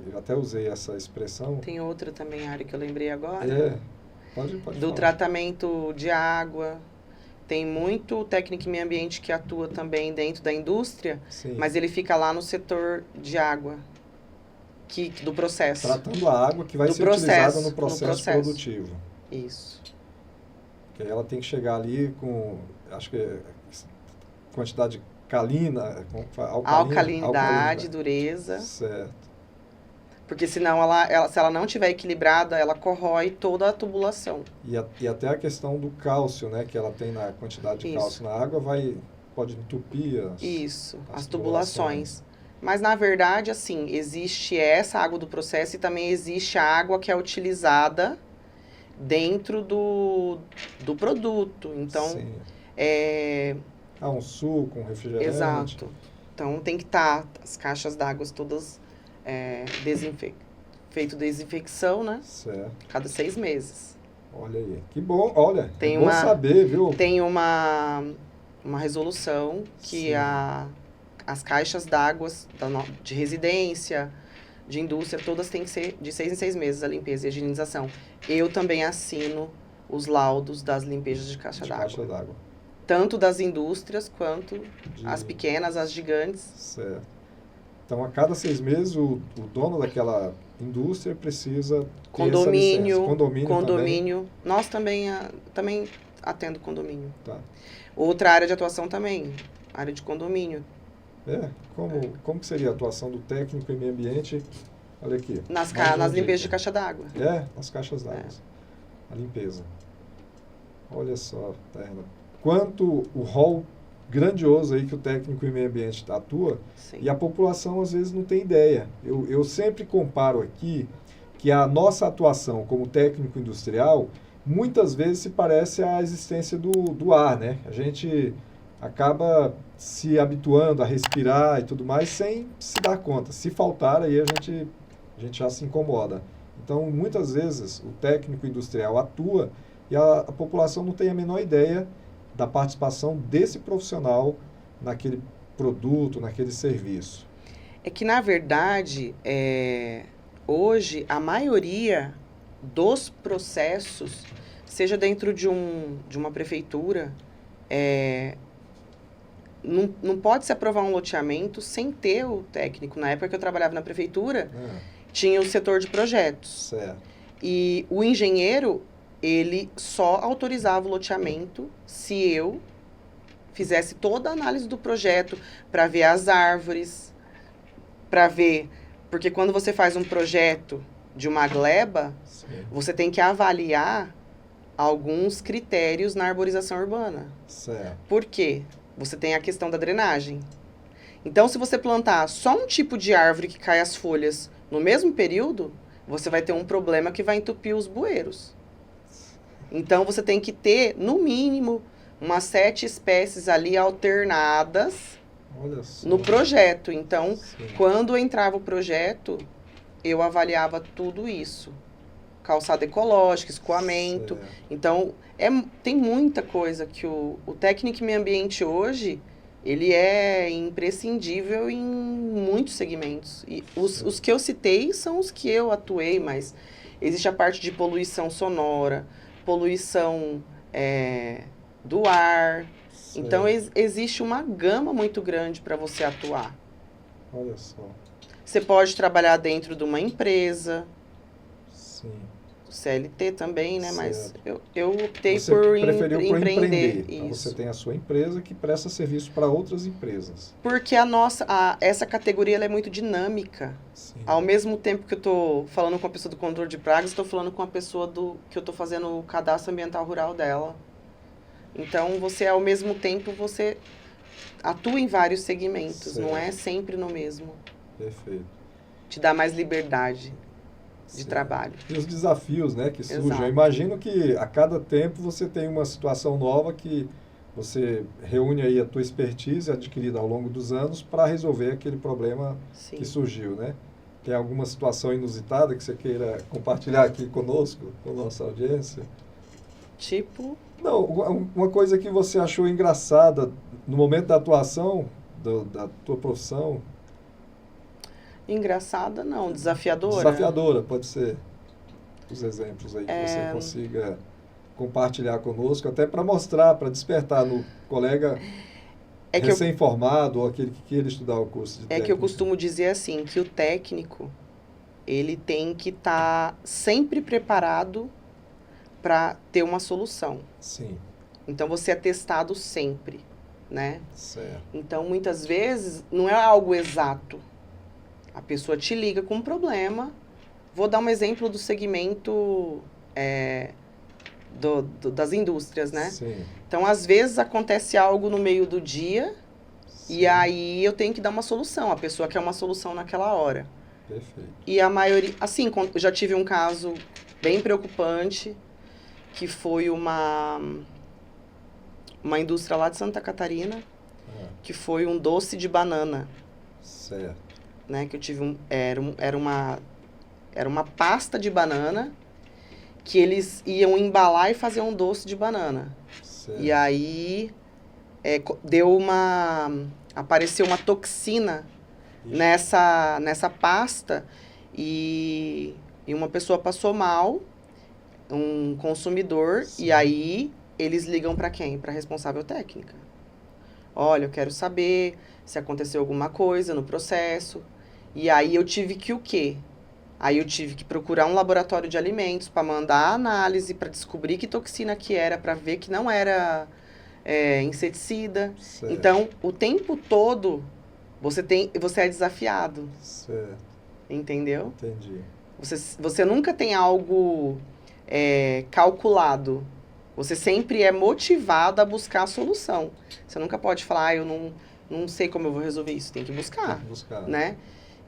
[SPEAKER 1] eu até usei essa expressão.
[SPEAKER 2] Tem outra também, área que eu lembrei agora.
[SPEAKER 1] Pode
[SPEAKER 2] do
[SPEAKER 1] falar.
[SPEAKER 2] Tratamento de água. Tem muito técnico em meio ambiente que atua também dentro da indústria, mas ele fica lá no setor de água, do processo.
[SPEAKER 1] Tratando a água que vai ser utilizada no processo produtivo.
[SPEAKER 2] Isso.
[SPEAKER 1] Que aí ela tem que chegar ali com, acho que quantidade
[SPEAKER 2] alcalinidade, dureza.
[SPEAKER 1] Certo.
[SPEAKER 2] Porque senão, se ela não estiver equilibrada, ela corrói toda a tubulação.
[SPEAKER 1] E até a questão do cálcio, né? Que ela tem na quantidade de cálcio na água, pode entupir
[SPEAKER 2] as tubulações. Mas, na verdade, assim, existe essa água do processo e também existe a água que é utilizada dentro do produto. Então,
[SPEAKER 1] um suco, um refrigerante.
[SPEAKER 2] Exato. Então, tem que estar as caixas d'água todas feito desinfecção, né?
[SPEAKER 1] Certo.
[SPEAKER 2] Cada 6 meses.
[SPEAKER 1] Olha aí. Que bom, olha.
[SPEAKER 2] Tem
[SPEAKER 1] bom saber, viu?
[SPEAKER 2] Tem uma resolução que as caixas d'água de residência, de indústria, todas têm que ser de 6 em 6 meses a limpeza e a higienização. Eu também assino os laudos das limpezas de caixa d'água. Tanto das indústrias quanto as pequenas, as gigantes.
[SPEAKER 1] Certo. Então, a cada 6 meses, o dono daquela indústria precisa ter
[SPEAKER 2] condomínio,
[SPEAKER 1] essa licença.
[SPEAKER 2] Condomínio. Nós também atendo condomínio.
[SPEAKER 1] Tá.
[SPEAKER 2] Outra área de atuação também, área de condomínio.
[SPEAKER 1] Como que seria a atuação do técnico em meio ambiente? Olha aqui.
[SPEAKER 2] Nas limpezas de caixa d'água.
[SPEAKER 1] Nas caixas d'água. A limpeza. Olha só, Tayana. Quanto o rol grandioso aí que o técnico em meio ambiente atua, e a população às vezes não tem ideia. Eu sempre comparo aqui que a nossa atuação como técnico industrial muitas vezes se parece à existência do ar, né? A gente acaba se habituando a respirar e tudo mais sem se dar conta. Se faltar, aí a gente já se incomoda. Então, muitas vezes, o técnico industrial atua e a população não tem a menor ideia da participação desse profissional naquele produto, naquele serviço.
[SPEAKER 2] É que, na verdade, hoje, a maioria dos processos, seja dentro de uma prefeitura, não pode se aprovar um loteamento sem ter o técnico. Na época que eu trabalhava na prefeitura, tinha o setor de projetos.
[SPEAKER 1] Certo.
[SPEAKER 2] E o engenheiro, ele só autorizava o loteamento se eu fizesse toda a análise do projeto para ver as árvores, para ver... Porque quando você faz um projeto de uma gleba, você tem que avaliar alguns critérios na arborização urbana.
[SPEAKER 1] Certo.
[SPEAKER 2] Por quê? você tem a questão da drenagem. Então, se você plantar só um tipo de árvore que cai as folhas no mesmo período, você vai ter um problema que vai entupir os bueiros. Então, você tem que ter, no mínimo, umas 7 espécies ali alternadas no projeto. Então, quando entrava o projeto, eu avaliava tudo isso. Calçada ecológica, escoamento.
[SPEAKER 1] Certo.
[SPEAKER 2] Então, tem muita coisa que o técnico em meio ambiente hoje, ele é imprescindível em muitos segmentos. E os que eu citei são os que eu atuei, mas existe a parte de poluição sonora, poluição do ar.
[SPEAKER 1] Certo.
[SPEAKER 2] Então, existe uma gama muito grande para você atuar.
[SPEAKER 1] Olha só.
[SPEAKER 2] Você pode trabalhar dentro de uma empresa,
[SPEAKER 1] Sim.
[SPEAKER 2] CLT também, né? Mas
[SPEAKER 1] Certo.
[SPEAKER 2] eu optei
[SPEAKER 1] Você
[SPEAKER 2] por
[SPEAKER 1] preferiu por
[SPEAKER 2] empreender.
[SPEAKER 1] Então,
[SPEAKER 2] Isso.
[SPEAKER 1] você tem a sua empresa que presta serviço para outras empresas.
[SPEAKER 2] Porque essa categoria ela é muito dinâmica.
[SPEAKER 1] Sim.
[SPEAKER 2] Ao mesmo tempo que eu estou falando com a pessoa do controle de pragas, estou falando com a pessoa que eu estou fazendo o cadastro ambiental rural dela. Então, ao mesmo tempo, você atua em vários segmentos, não é sempre no mesmo.
[SPEAKER 1] Perfeito.
[SPEAKER 2] Te dá mais liberdade de
[SPEAKER 1] Certo.
[SPEAKER 2] trabalho.
[SPEAKER 1] E os desafios, né, que surgem.
[SPEAKER 2] Exato.
[SPEAKER 1] Eu imagino que a cada tempo você tem uma situação nova que você reúne aí a tua expertise adquirida ao longo dos anos para resolver aquele problema
[SPEAKER 2] Sim.
[SPEAKER 1] que surgiu, né? Tem alguma situação inusitada que você queira compartilhar aqui conosco, com a nossa audiência?
[SPEAKER 2] Tipo...
[SPEAKER 1] Não, uma coisa que você achou engraçada no momento da atuação da tua profissão.
[SPEAKER 2] Engraçada, não. Desafiadora.
[SPEAKER 1] Desafiadora, pode ser. Os exemplos aí que você consiga compartilhar conosco, até para mostrar, para despertar no colega recém-formado ou aquele que queira estudar o curso de técnico.
[SPEAKER 2] Que eu costumo dizer assim, que o técnico, ele tem que estar sempre preparado para ter uma solução.
[SPEAKER 1] Sim.
[SPEAKER 2] Então, você é testado sempre, né?
[SPEAKER 1] Certo.
[SPEAKER 2] Então, muitas vezes, não é algo exato. A pessoa te liga com um problema. Vou dar um exemplo do segmento das indústrias, né?
[SPEAKER 1] Sim.
[SPEAKER 2] Então, às vezes, acontece algo no meio do dia. Sim. E aí, eu tenho que dar uma solução. A pessoa quer uma solução naquela hora.
[SPEAKER 1] Perfeito.
[SPEAKER 2] E a maioria... Assim, eu já tive um caso bem preocupante, que foi uma indústria lá de Santa Catarina, que foi um doce de banana.
[SPEAKER 1] Certo.
[SPEAKER 2] Né, que eu tive era uma pasta de banana que eles iam embalar e fazer um doce de banana.
[SPEAKER 1] Certo.
[SPEAKER 2] E aí apareceu uma toxina nessa pasta e uma pessoa passou mal, um consumidor. Sim. E aí eles ligam para quem? Para a responsável técnica. Olha, eu quero saber se aconteceu alguma coisa no processo. E aí eu tive que o quê? Aí eu tive que procurar um laboratório de alimentos para mandar a análise, para descobrir que toxina que era, para ver que não era inseticida. Certo. Então, o tempo todo, você é desafiado.
[SPEAKER 1] Certo.
[SPEAKER 2] Entendeu?
[SPEAKER 1] Entendi.
[SPEAKER 2] Você nunca tem algo calculado. Você sempre é motivado a buscar a solução. Você nunca pode falar, eu não sei como eu vou resolver isso. Tem que buscar.
[SPEAKER 1] Tem que buscar.
[SPEAKER 2] Né?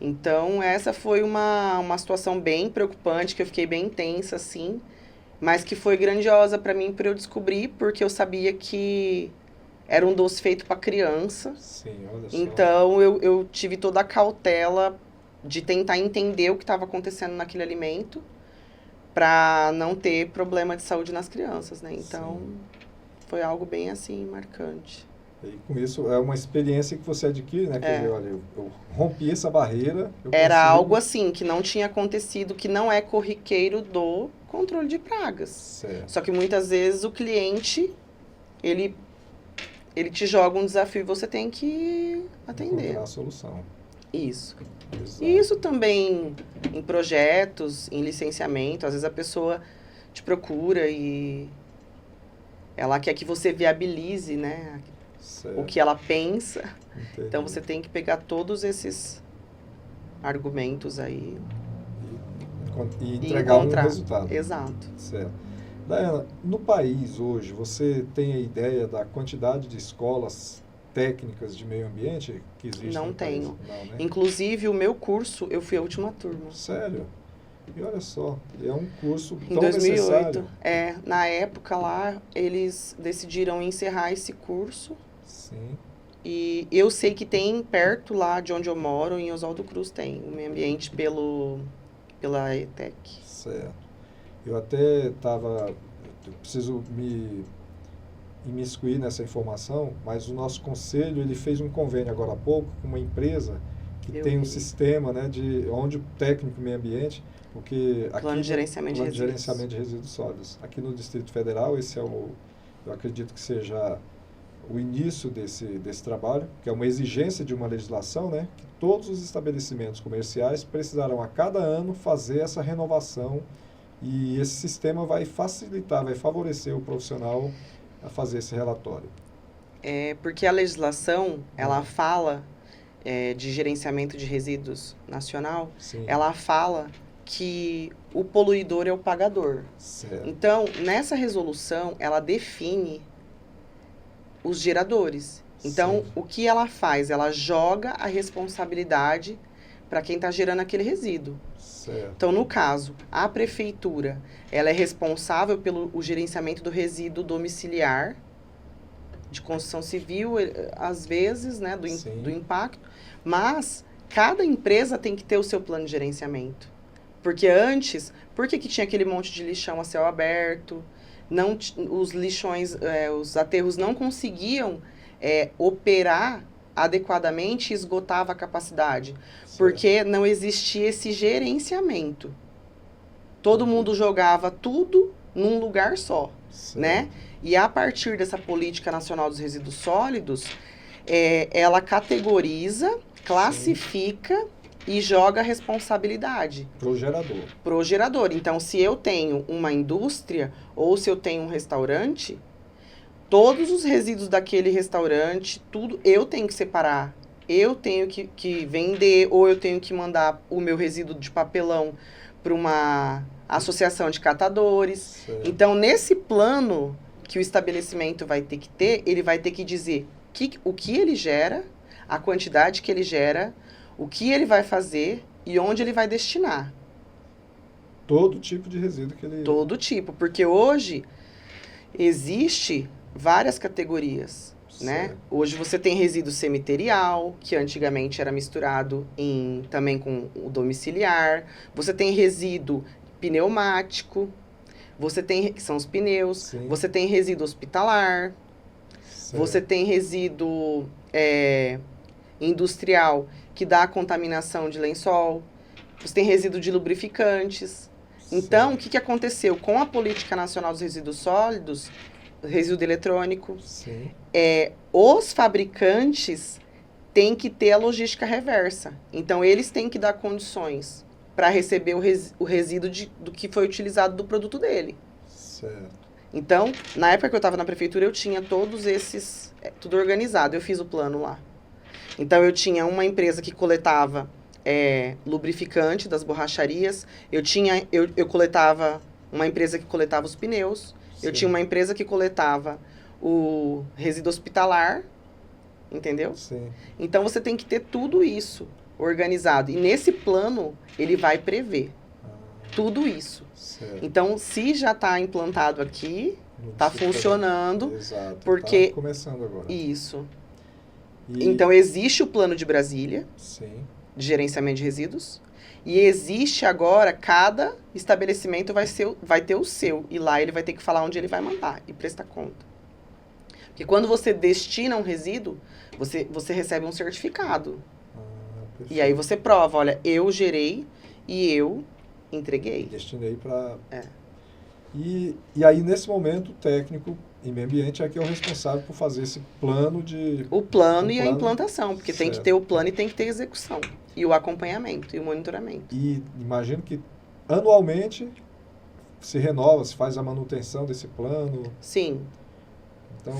[SPEAKER 2] Então, essa foi uma situação bem preocupante, que eu fiquei bem tensa, assim, mas que foi grandiosa para mim, para eu descobrir, porque eu sabia que era um doce feito para criança.
[SPEAKER 1] Sim, olha só.
[SPEAKER 2] Então, eu tive toda a cautela de tentar entender o que estava acontecendo naquele alimento, para não ter problema de saúde nas crianças, né? Então, sim, foi algo bem, assim, marcante.
[SPEAKER 1] E com isso, é uma experiência que você adquire, né? Quer dizer, olha, eu rompi essa barreira.
[SPEAKER 2] Era algo assim, que não tinha acontecido, que não é corriqueiro do controle de pragas.
[SPEAKER 1] Certo. Só
[SPEAKER 2] que muitas vezes o cliente, ele te joga um desafio e você tem que atender.
[SPEAKER 1] Encontrar a solução.
[SPEAKER 2] Isso.
[SPEAKER 1] Exato.
[SPEAKER 2] E isso também em projetos, em licenciamento, às vezes a pessoa te procura e ela quer que você viabilize, né? Certo. O que ela pensa.
[SPEAKER 1] Entendi.
[SPEAKER 2] Então, você tem que pegar todos esses argumentos aí
[SPEAKER 1] e entregar um resultado.
[SPEAKER 2] Exato.
[SPEAKER 1] Certo. Daiana, no país hoje, você tem a ideia da quantidade de escolas técnicas de meio ambiente que existem
[SPEAKER 2] Não
[SPEAKER 1] no país?
[SPEAKER 2] tenho.
[SPEAKER 1] Não, né?
[SPEAKER 2] Inclusive, o meu curso, eu fui a última turma.
[SPEAKER 1] Sério? E olha só, é um curso
[SPEAKER 2] Em
[SPEAKER 1] tão
[SPEAKER 2] 2008.
[SPEAKER 1] necessário.
[SPEAKER 2] Na época lá, eles decidiram encerrar esse curso.
[SPEAKER 1] Sim.
[SPEAKER 2] E eu sei que tem perto lá de onde eu moro, em Oswaldo Cruz, tem o meio ambiente pela ETEC.
[SPEAKER 1] Certo. Eu até estava... Eu preciso me imiscuir nessa informação, mas o nosso conselho ele fez um convênio agora há pouco com uma empresa que
[SPEAKER 2] Eu
[SPEAKER 1] tem um
[SPEAKER 2] vi.
[SPEAKER 1] sistema, né, de onde o técnico de meio ambiente, porque aqui
[SPEAKER 2] Plano de gerenciamento de
[SPEAKER 1] plano de
[SPEAKER 2] resíduos.
[SPEAKER 1] gerenciamento de resíduos sólidos. Aqui no Distrito Federal, esse é eu acredito que seja o início desse trabalho, que é uma exigência de uma legislação, né, que todos os estabelecimentos comerciais precisarão a cada ano fazer essa renovação e esse sistema vai facilitar, vai favorecer o profissional a fazer esse relatório.
[SPEAKER 2] Porque a legislação, ela fala de gerenciamento de resíduos nacional,
[SPEAKER 1] Sim.
[SPEAKER 2] ela fala que o poluidor é o pagador.
[SPEAKER 1] Certo.
[SPEAKER 2] Então, nessa resolução, ela define os geradores. Então,
[SPEAKER 1] Sim.
[SPEAKER 2] o que ela faz? Ela joga a responsabilidade para quem está gerando aquele resíduo.
[SPEAKER 1] Certo.
[SPEAKER 2] Então, no caso, a prefeitura, ela é responsável pelo o gerenciamento do resíduo domiciliar, de construção civil, às vezes, né, do impacto, mas cada empresa tem que ter o seu plano de gerenciamento. Porque antes, por que tinha aquele monte de lixão a céu aberto? Não, os lixões, os aterros não conseguiam operar adequadamente e esgotava a capacidade.
[SPEAKER 1] Certo.
[SPEAKER 2] Porque não existia esse gerenciamento. Todo mundo jogava tudo num lugar só,
[SPEAKER 1] Certo.
[SPEAKER 2] né? E a partir dessa Política Nacional dos Resíduos Sólidos, ela categoriza, classifica e joga a responsabilidade pro gerador. Então, se eu tenho uma indústria ou se eu tenho um restaurante, todos os resíduos daquele restaurante, tudo, eu tenho que separar. Eu tenho que vender ou eu tenho que mandar o meu resíduo de papelão para uma associação de catadores.
[SPEAKER 1] Certo.
[SPEAKER 2] Então, nesse plano que o estabelecimento vai ter que ter, ele vai ter que dizer o que ele gera, a quantidade que ele gera, o que ele vai fazer e onde ele vai destinar.
[SPEAKER 1] Todo tipo de resíduo que ele...
[SPEAKER 2] Todo tipo, porque hoje existe várias categorias, né?
[SPEAKER 1] Certo.
[SPEAKER 2] Hoje você tem resíduo cemiterial, que antigamente era misturado também com o domiciliar. Você tem resíduo pneumático, que são os pneus.
[SPEAKER 1] Sim.
[SPEAKER 2] Você tem resíduo hospitalar.
[SPEAKER 1] Certo.
[SPEAKER 2] Você tem resíduo industrial, que dá contaminação de lençol. Você tem resíduo de lubrificantes. Então,
[SPEAKER 1] Certo.
[SPEAKER 2] o que aconteceu? Com a Política Nacional dos Resíduos Sólidos, resíduo eletrônico,
[SPEAKER 1] Sim.
[SPEAKER 2] os fabricantes têm que ter a logística reversa. Então, eles têm que dar condições para receber o resíduo do que foi utilizado do produto dele.
[SPEAKER 1] Certo.
[SPEAKER 2] Então, na época que eu estava na prefeitura, eu tinha todos esses, tudo organizado. Eu fiz o plano lá. Então, eu tinha uma empresa que coletava lubrificante das borracharias. Eu coletava uma empresa que coletava os pneus.
[SPEAKER 1] Sim.
[SPEAKER 2] Eu tinha uma empresa que coletava o resíduo hospitalar, entendeu?
[SPEAKER 1] Sim.
[SPEAKER 2] Então, você tem que ter tudo isso organizado. E nesse plano, ele vai prever tudo isso.
[SPEAKER 1] Certo.
[SPEAKER 2] Então, se já está implantado aqui, está funcionando.
[SPEAKER 1] Exato.
[SPEAKER 2] Porque...
[SPEAKER 1] Tá começando agora.
[SPEAKER 2] Isso.
[SPEAKER 1] E...
[SPEAKER 2] Então, existe o plano de Brasília,
[SPEAKER 1] Sim.
[SPEAKER 2] de gerenciamento de resíduos. E existe agora, cada estabelecimento vai ter o seu. E lá ele vai ter que falar onde ele vai mandar e prestar conta. Porque quando você destina um resíduo, você recebe um certificado.
[SPEAKER 1] Perfeito.
[SPEAKER 2] E aí você prova, olha, eu gerei e eu entreguei.
[SPEAKER 1] Destinei para... E aí, nesse momento, o técnico em meio ambiente é que é o responsável por fazer esse plano de...
[SPEAKER 2] O plano e a implantação, porque tem que
[SPEAKER 1] Certo.
[SPEAKER 2] ter o plano e tem que ter a execução. E o acompanhamento e o monitoramento.
[SPEAKER 1] E imagino que anualmente se renova, se faz a manutenção desse plano.
[SPEAKER 2] Sim.
[SPEAKER 1] Então,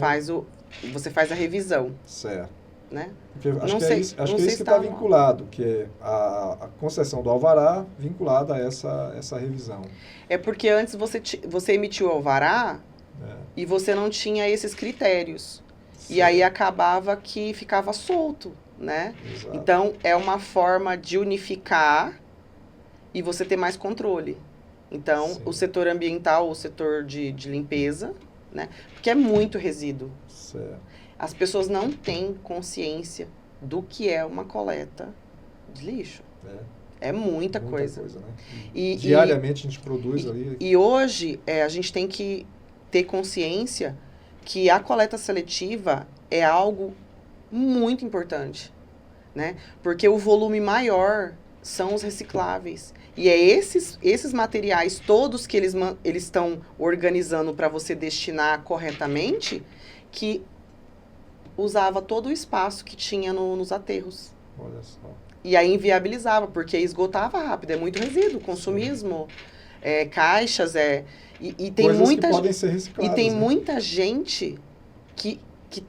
[SPEAKER 2] você faz a revisão,
[SPEAKER 1] certo.
[SPEAKER 2] né?
[SPEAKER 1] Porque acho
[SPEAKER 2] Não
[SPEAKER 1] que
[SPEAKER 2] sei-
[SPEAKER 1] é isso,
[SPEAKER 2] não
[SPEAKER 1] acho que
[SPEAKER 2] sei
[SPEAKER 1] é isso
[SPEAKER 2] se
[SPEAKER 1] que está
[SPEAKER 2] tá-
[SPEAKER 1] vinculado, que é a concessão do alvará vinculada a essa revisão.
[SPEAKER 2] É porque antes você emitiu o alvará
[SPEAKER 1] Né?
[SPEAKER 2] e você não tinha esses critérios. E aí acabava que ficava solto, né?
[SPEAKER 1] Exato.
[SPEAKER 2] Então, é uma forma de unificar e você ter mais controle. Então,
[SPEAKER 1] Sim.
[SPEAKER 2] o setor ambiental, o setor de limpeza, né? Porque é muito resíduo.
[SPEAKER 1] Certo.
[SPEAKER 2] As pessoas não têm consciência do que é uma coleta de lixo. É muita coisa.
[SPEAKER 1] Né?
[SPEAKER 2] E
[SPEAKER 1] diariamente a gente produz ali.
[SPEAKER 2] E hoje a gente tem que ter consciência que a coleta seletiva é algo muito importante, né? Porque o volume maior são os recicláveis. E é esses materiais todos que eles estão organizando para você destinar corretamente que usava todo o espaço que tinha nos aterros.
[SPEAKER 1] Olha só.
[SPEAKER 2] E aí inviabilizava, porque esgotava rápido, é muito resíduo, consumismo, caixas, e tem
[SPEAKER 1] coisas
[SPEAKER 2] muita
[SPEAKER 1] que podem ser recicladas,
[SPEAKER 2] e tem
[SPEAKER 1] né?
[SPEAKER 2] muita gente que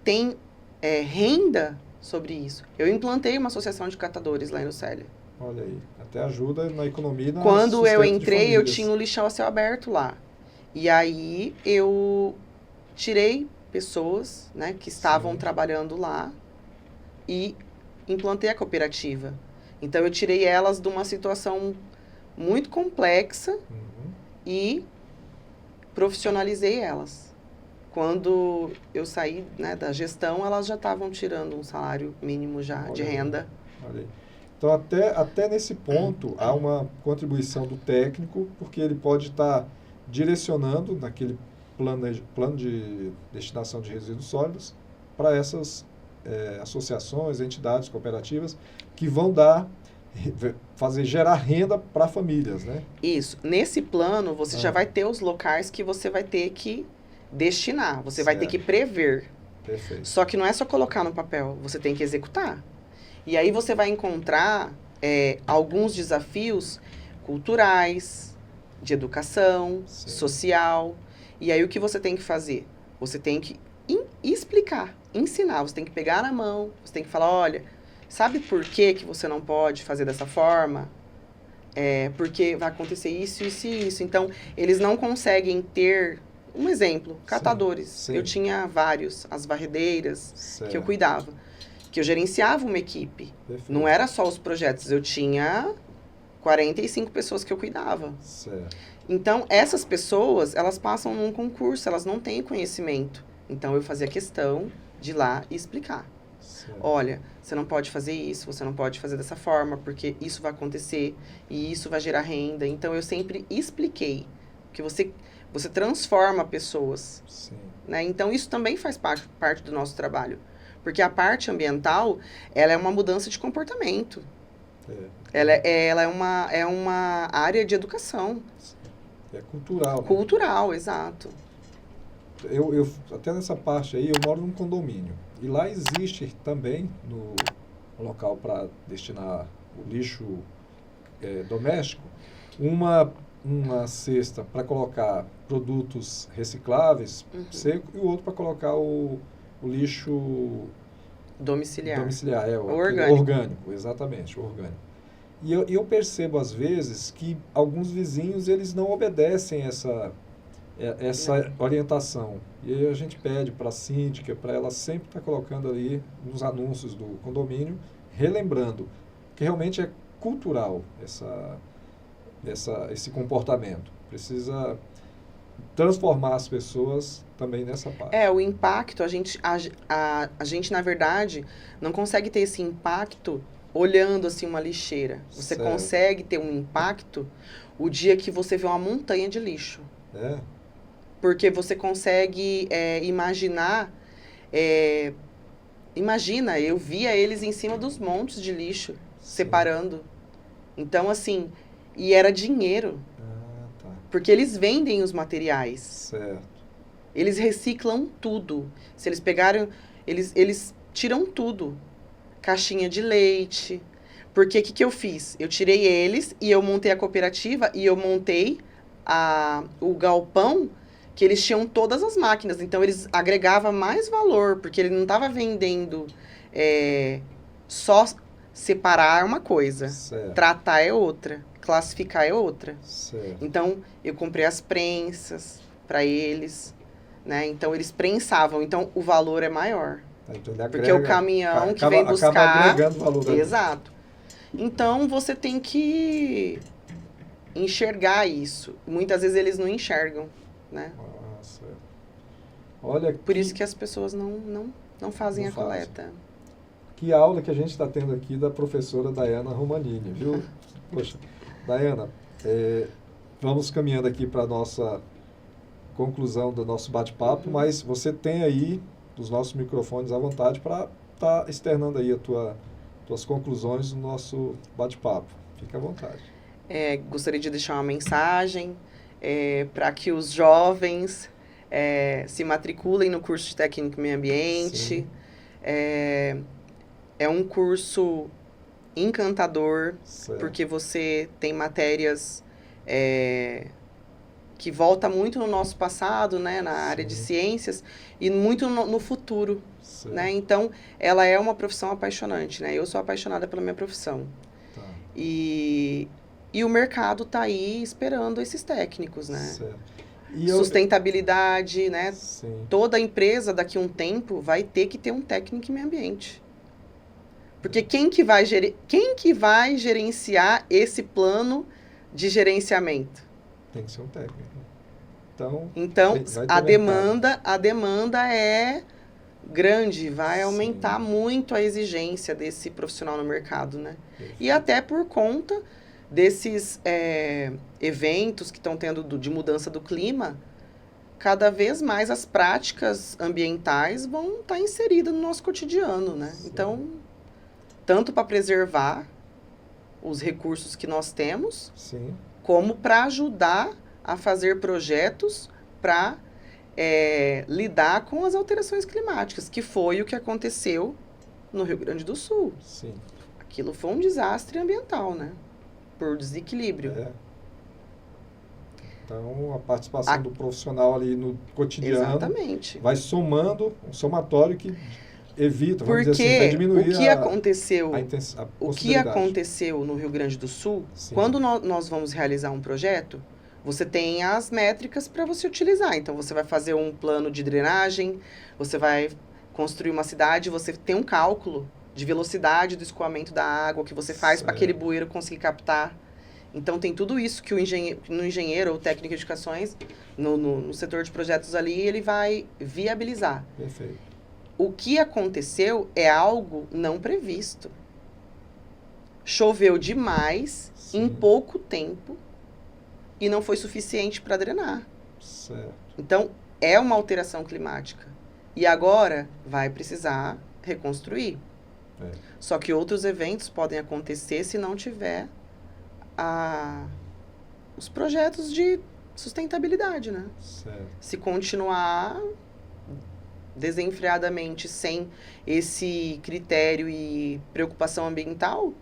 [SPEAKER 2] tem renda sobre isso. Eu implantei uma associação de catadores lá em Lucélia.
[SPEAKER 1] Olha aí, até ajuda na economia.
[SPEAKER 2] Quando eu entrei, eu tinha um lixão a céu aberto lá. E aí eu tirei pessoas, né, que estavam trabalhando lá e implantei a cooperativa. Então, eu tirei elas de uma situação muito complexa e profissionalizei elas. Quando eu saí, né, da gestão, elas já estavam tirando um salário mínimo já de renda.
[SPEAKER 1] Olha aí. Então, até nesse ponto, há uma contribuição do técnico, porque ele pode estar direcionando naquele plano de destinação de resíduos sólidos para essas associações, entidades, cooperativas, que vão gerar renda para famílias, né?
[SPEAKER 2] Isso. Nesse plano, você já vai ter os locais que você vai ter que destinar, você vai ter que prever.
[SPEAKER 1] Perfeito.
[SPEAKER 2] Só que não é só colocar no papel, você tem que executar. E aí você vai encontrar alguns desafios culturais, de educação, social. E aí o que você tem que fazer? Você tem que explicar, ensinar. Você tem que pegar na mão, você tem que falar, olha, sabe por que você não pode fazer dessa forma? Porque vai acontecer isso, isso e isso. Então, eles não conseguem ter... Um exemplo, catadores.
[SPEAKER 1] Sim.
[SPEAKER 2] Eu tinha vários, as varredeiras, que eu cuidava. Que eu gerenciava uma equipe.
[SPEAKER 1] Perfeito.
[SPEAKER 2] Não era só os projetos, eu tinha 45 pessoas que eu cuidava.
[SPEAKER 1] Certo.
[SPEAKER 2] Então, essas pessoas, elas passam num concurso, elas não têm conhecimento. Então, eu fazia questão de ir lá e explicar.
[SPEAKER 1] Certo.
[SPEAKER 2] Olha, você não pode fazer isso, você não pode fazer dessa forma, porque isso vai acontecer e isso vai gerar renda. Então, eu sempre expliquei que você transforma pessoas.
[SPEAKER 1] Sim.
[SPEAKER 2] Né? Então, isso também faz parte do nosso trabalho. Porque a parte ambiental, ela é uma mudança de comportamento. Ela é uma área de educação.
[SPEAKER 1] É cultural. Né?
[SPEAKER 2] Cultural, exato.
[SPEAKER 1] Eu até nessa parte aí, eu moro num condomínio. E lá existe também, no local para destinar o lixo doméstico, uma cesta para colocar produtos recicláveis, seco, e o outro para colocar o
[SPEAKER 2] lixo domiciliar,
[SPEAKER 1] orgânico, exatamente, orgânico. E eu percebo às vezes que alguns vizinhos eles não obedecem essa orientação. E aí a gente pede para a síndica, para ela sempre estar colocando ali nos anúncios do condomínio, relembrando que realmente é cultural esse comportamento. Precisa transformar as pessoas também nessa parte.
[SPEAKER 2] O impacto, a gente, na verdade, não consegue ter esse impacto olhando assim uma lixeira. Você consegue ter um impacto o dia que você vê uma montanha de lixo. Porque você consegue imaginar... imagina, eu via eles em cima dos montes de lixo, separando. Então, assim... E era dinheiro.
[SPEAKER 1] Tá.
[SPEAKER 2] Porque eles vendem os materiais.
[SPEAKER 1] Certo.
[SPEAKER 2] Eles reciclam tudo. Se eles pegaram... Eles tiram tudo. Caixinha de leite. Porque o que eu fiz? Eu tirei eles e eu montei a cooperativa e eu montei o galpão que eles tinham todas as máquinas. Então, eles agregavam mais valor, porque ele não estava vendendo só separar é uma coisa.
[SPEAKER 1] Certo.
[SPEAKER 2] Tratar é outra. Classificar é outra.
[SPEAKER 1] Certo.
[SPEAKER 2] Então, eu comprei as prensas para eles, né? Então, eles prensavam. Então, o valor é maior.
[SPEAKER 1] Então ele
[SPEAKER 2] Porque o caminhão que vem buscar...
[SPEAKER 1] Acaba agregando valor.
[SPEAKER 2] Exato. Então, você tem que enxergar isso. Muitas vezes eles não enxergam, né?
[SPEAKER 1] Certo. Olha,
[SPEAKER 2] por isso que as pessoas não fazem a coleta.
[SPEAKER 1] Que aula que a gente está tendo aqui da professora Daiana Romanini, viu? Poxa, Daiana, vamos caminhando aqui para a nossa conclusão do nosso bate-papo, mas você tem aí os nossos microfones à vontade para estar externando aí tuas conclusões no nosso bate-papo. Fique à vontade.
[SPEAKER 2] Gostaria de deixar uma mensagem para que os jovens se matriculem no curso de técnico em meio ambiente. É um curso encantador, certo, porque você tem matérias que voltam muito no nosso passado, né, na área de ciências, e muito no futuro. Né? Então, ela é uma profissão apaixonante. Né? Eu sou apaixonada pela minha profissão. Tá. E o mercado está aí esperando esses técnicos, né? Certo. Sustentabilidade, né? Sim. Toda empresa, daqui a um tempo, vai ter que ter um técnico em meio ambiente. Porque quem que vai gerenciar esse plano de gerenciamento?
[SPEAKER 1] Tem que ser um técnico.
[SPEAKER 2] Então a demanda é grande, vai aumentar muito a exigência desse profissional no mercado, né? E até por conta desses eventos que estão tendo de mudança do clima, cada vez mais as práticas ambientais vão estar inseridas no nosso cotidiano, né? Sim. Então, tanto para preservar os recursos que nós temos, sim, como para ajudar a fazer projetos para lidar com as alterações climáticas, que foi o que aconteceu no Rio Grande do Sul. Sim. Aquilo foi um desastre ambiental, né? Por desequilíbrio.
[SPEAKER 1] Então, a participação do profissional ali no cotidiano,
[SPEAKER 2] exatamente,
[SPEAKER 1] vai somando um somatório que evita, vamos
[SPEAKER 2] dizer
[SPEAKER 1] assim, vai diminuir
[SPEAKER 2] o que aconteceu no Rio Grande do Sul, sim, quando nós vamos realizar um projeto, você tem as métricas para você utilizar. Então, você vai fazer um plano de drenagem, você vai construir uma cidade, você tem um cálculo de velocidade do escoamento da água que você faz para aquele bueiro conseguir captar. Então, tem tudo isso que o engenheiro ou técnico de edificações, no setor de projetos ali, ele vai viabilizar.
[SPEAKER 1] Perfeito.
[SPEAKER 2] O que aconteceu é algo não previsto. Choveu demais, sim, em pouco tempo, e não foi suficiente para drenar.
[SPEAKER 1] Certo.
[SPEAKER 2] Então, é uma alteração climática. E agora vai precisar reconstruir. Só que outros eventos podem acontecer se não tiver os projetos de sustentabilidade, né?
[SPEAKER 1] Certo.
[SPEAKER 2] Se continuar desenfreadamente sem esse critério e preocupação ambiental,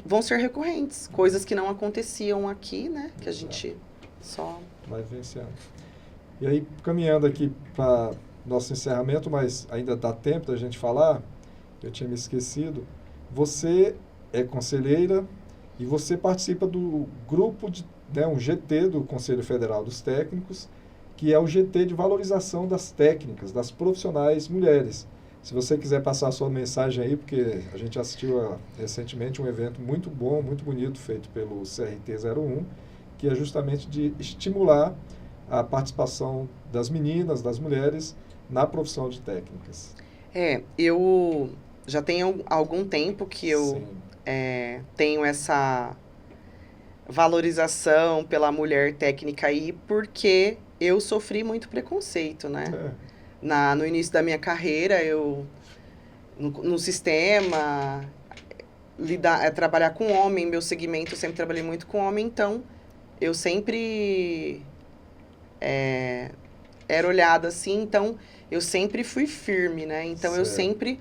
[SPEAKER 2] vão ser recorrentes. Coisas que não aconteciam aqui, né? Que exato, a gente só...
[SPEAKER 1] vai vencendo. E aí, caminhando aqui para nosso encerramento, mas ainda dá tempo da gente falar, eu tinha me esquecido, você é conselheira e você participa do grupo, um GT do Conselho Federal dos Técnicos, que é o GT de valorização das técnicas, das profissionais mulheres. Se você quiser passar a sua mensagem aí, porque a gente assistiu recentemente um evento muito bom, muito bonito, feito pelo CRT-01, que é justamente de estimular a participação das meninas, das mulheres, na profissão de técnicas.
[SPEAKER 2] Eu já tenho algum tempo que eu tenho essa valorização pela mulher técnica aí, porque eu sofri muito preconceito, né? No início da minha carreira, no sistema, trabalhar com homem, meu segmento, eu sempre trabalhei muito com homem, então eu sempre era olhada assim, então eu sempre fui firme, né? Então certo, eu sempre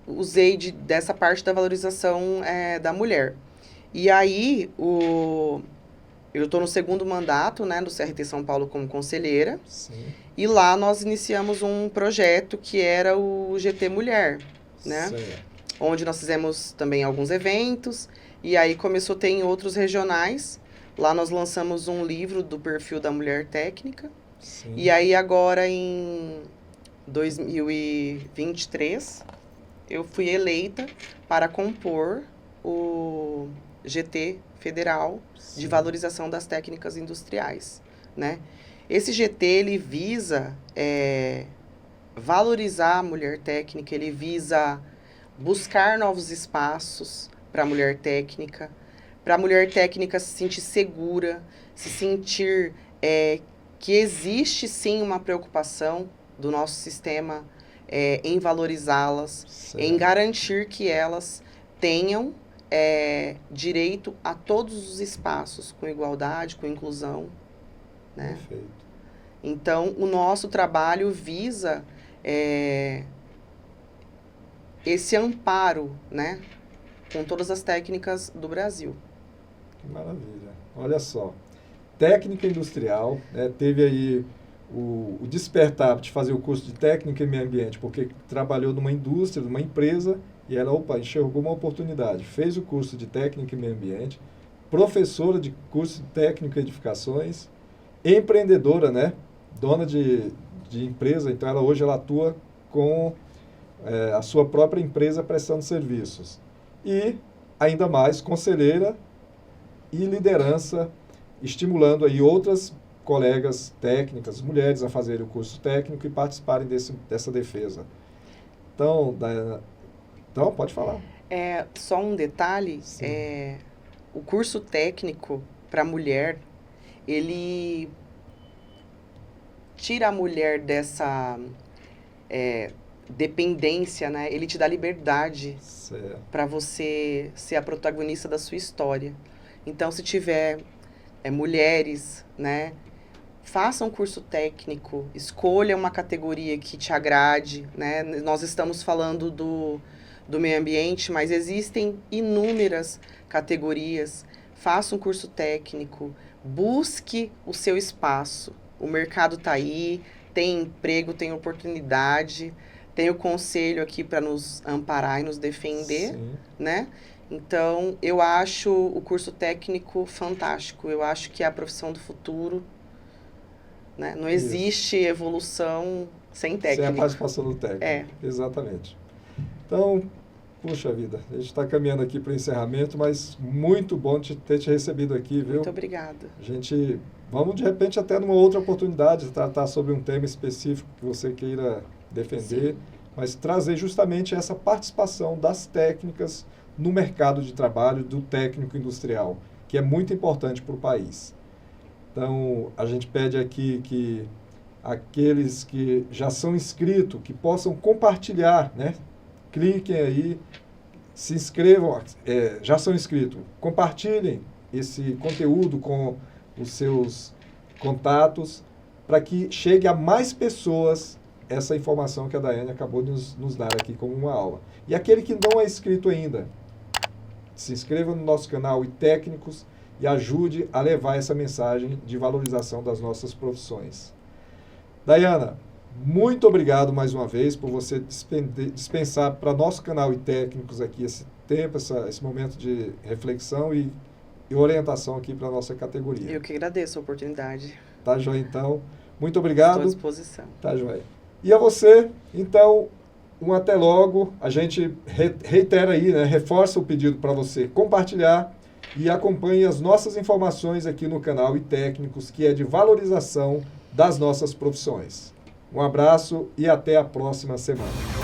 [SPEAKER 2] usei dessa parte da valorização da mulher. E aí, eu estou no segundo mandato, né, do CRT São Paulo como conselheira.
[SPEAKER 1] Sim.
[SPEAKER 2] E lá nós iniciamos um projeto que era o GT Mulher, né?
[SPEAKER 1] Certo.
[SPEAKER 2] Onde nós fizemos também alguns eventos. E aí começou a ter em outros regionais. Lá nós lançamos um livro do perfil da mulher técnica.
[SPEAKER 1] Sim.
[SPEAKER 2] E aí agora em 2023 eu fui eleita para compor o GT Federal de Valorização das Técnicas Industriais, né? Esse GT, ele visa valorizar a mulher técnica, ele visa buscar novos espaços para a mulher técnica se sentir segura, se sentir que existe sim uma preocupação do nosso sistema em valorizá-las, em garantir que elas tenham direito a todos os espaços, com igualdade, com inclusão, né?
[SPEAKER 1] Perfeito.
[SPEAKER 2] Então, o nosso trabalho visa esse amparo, né, com todas as técnicas do Brasil.
[SPEAKER 1] Que maravilha. Olha só, técnica industrial, né, teve aí o despertar de fazer o curso de técnica em meio ambiente, porque trabalhou numa indústria, numa empresa, e ela, enxergou uma oportunidade. Fez o curso de técnica em meio ambiente, professora de curso de técnico em edificações, empreendedora, né, dona de empresa, então hoje ela atua com a sua própria empresa prestando serviços. E, ainda mais, conselheira e liderança, estimulando aí outras colegas técnicas, mulheres, a fazerem o curso técnico e participarem dessa defesa. Então, Daiana, pode falar.
[SPEAKER 2] Só um detalhe, o curso técnico para mulher, ele tira a mulher dessa dependência, né? Ele te dá liberdade para você ser a protagonista da sua história. Então, se tiver mulheres, né, faça um curso técnico, escolha uma categoria que te agrade, né? Nós estamos falando do meio ambiente, mas existem inúmeras categorias. Faça um curso técnico, busque o seu espaço. O mercado está aí, tem emprego, tem oportunidade, tem o conselho aqui para nos amparar e nos defender, né? Então, eu acho o curso técnico fantástico. Eu acho que é a profissão do futuro, né? Não existe evolução sem técnico.
[SPEAKER 1] Sem a participação do técnico. Exatamente. Então, puxa vida, a gente está caminhando aqui para o encerramento, mas muito bom ter te recebido aqui, viu?
[SPEAKER 2] Muito obrigada.
[SPEAKER 1] Vamos, de repente, até numa outra oportunidade, tratar sobre um tema específico que você queira defender, mas trazer justamente essa participação das técnicas no mercado de trabalho do técnico industrial, que é muito importante para o país. Então, a gente pede aqui que aqueles que já são inscritos, que possam compartilhar, né? Cliquem aí, se inscrevam, já são inscritos, compartilhem esse conteúdo com os seus contatos, para que chegue a mais pessoas essa informação que a Daiane acabou de nos dar aqui como uma aula. E aquele que não é inscrito ainda, se inscreva no nosso canal iTécnicos e ajude a levar essa mensagem de valorização das nossas profissões. Daiana, muito obrigado mais uma vez por você dispensar para nosso canal iTécnicos aqui esse tempo, esse momento de reflexão e orientação aqui para a nossa categoria.
[SPEAKER 2] Eu que agradeço a oportunidade.
[SPEAKER 1] Tá, joia, então. Muito obrigado.
[SPEAKER 2] Estou à disposição.
[SPEAKER 1] Tá, joia. E a você, então, um até logo. A gente reitera aí, né, reforça o pedido para você compartilhar e acompanhe as nossas informações aqui no canal iTécnicos, que é de valorização das nossas profissões. Um abraço e até a próxima semana.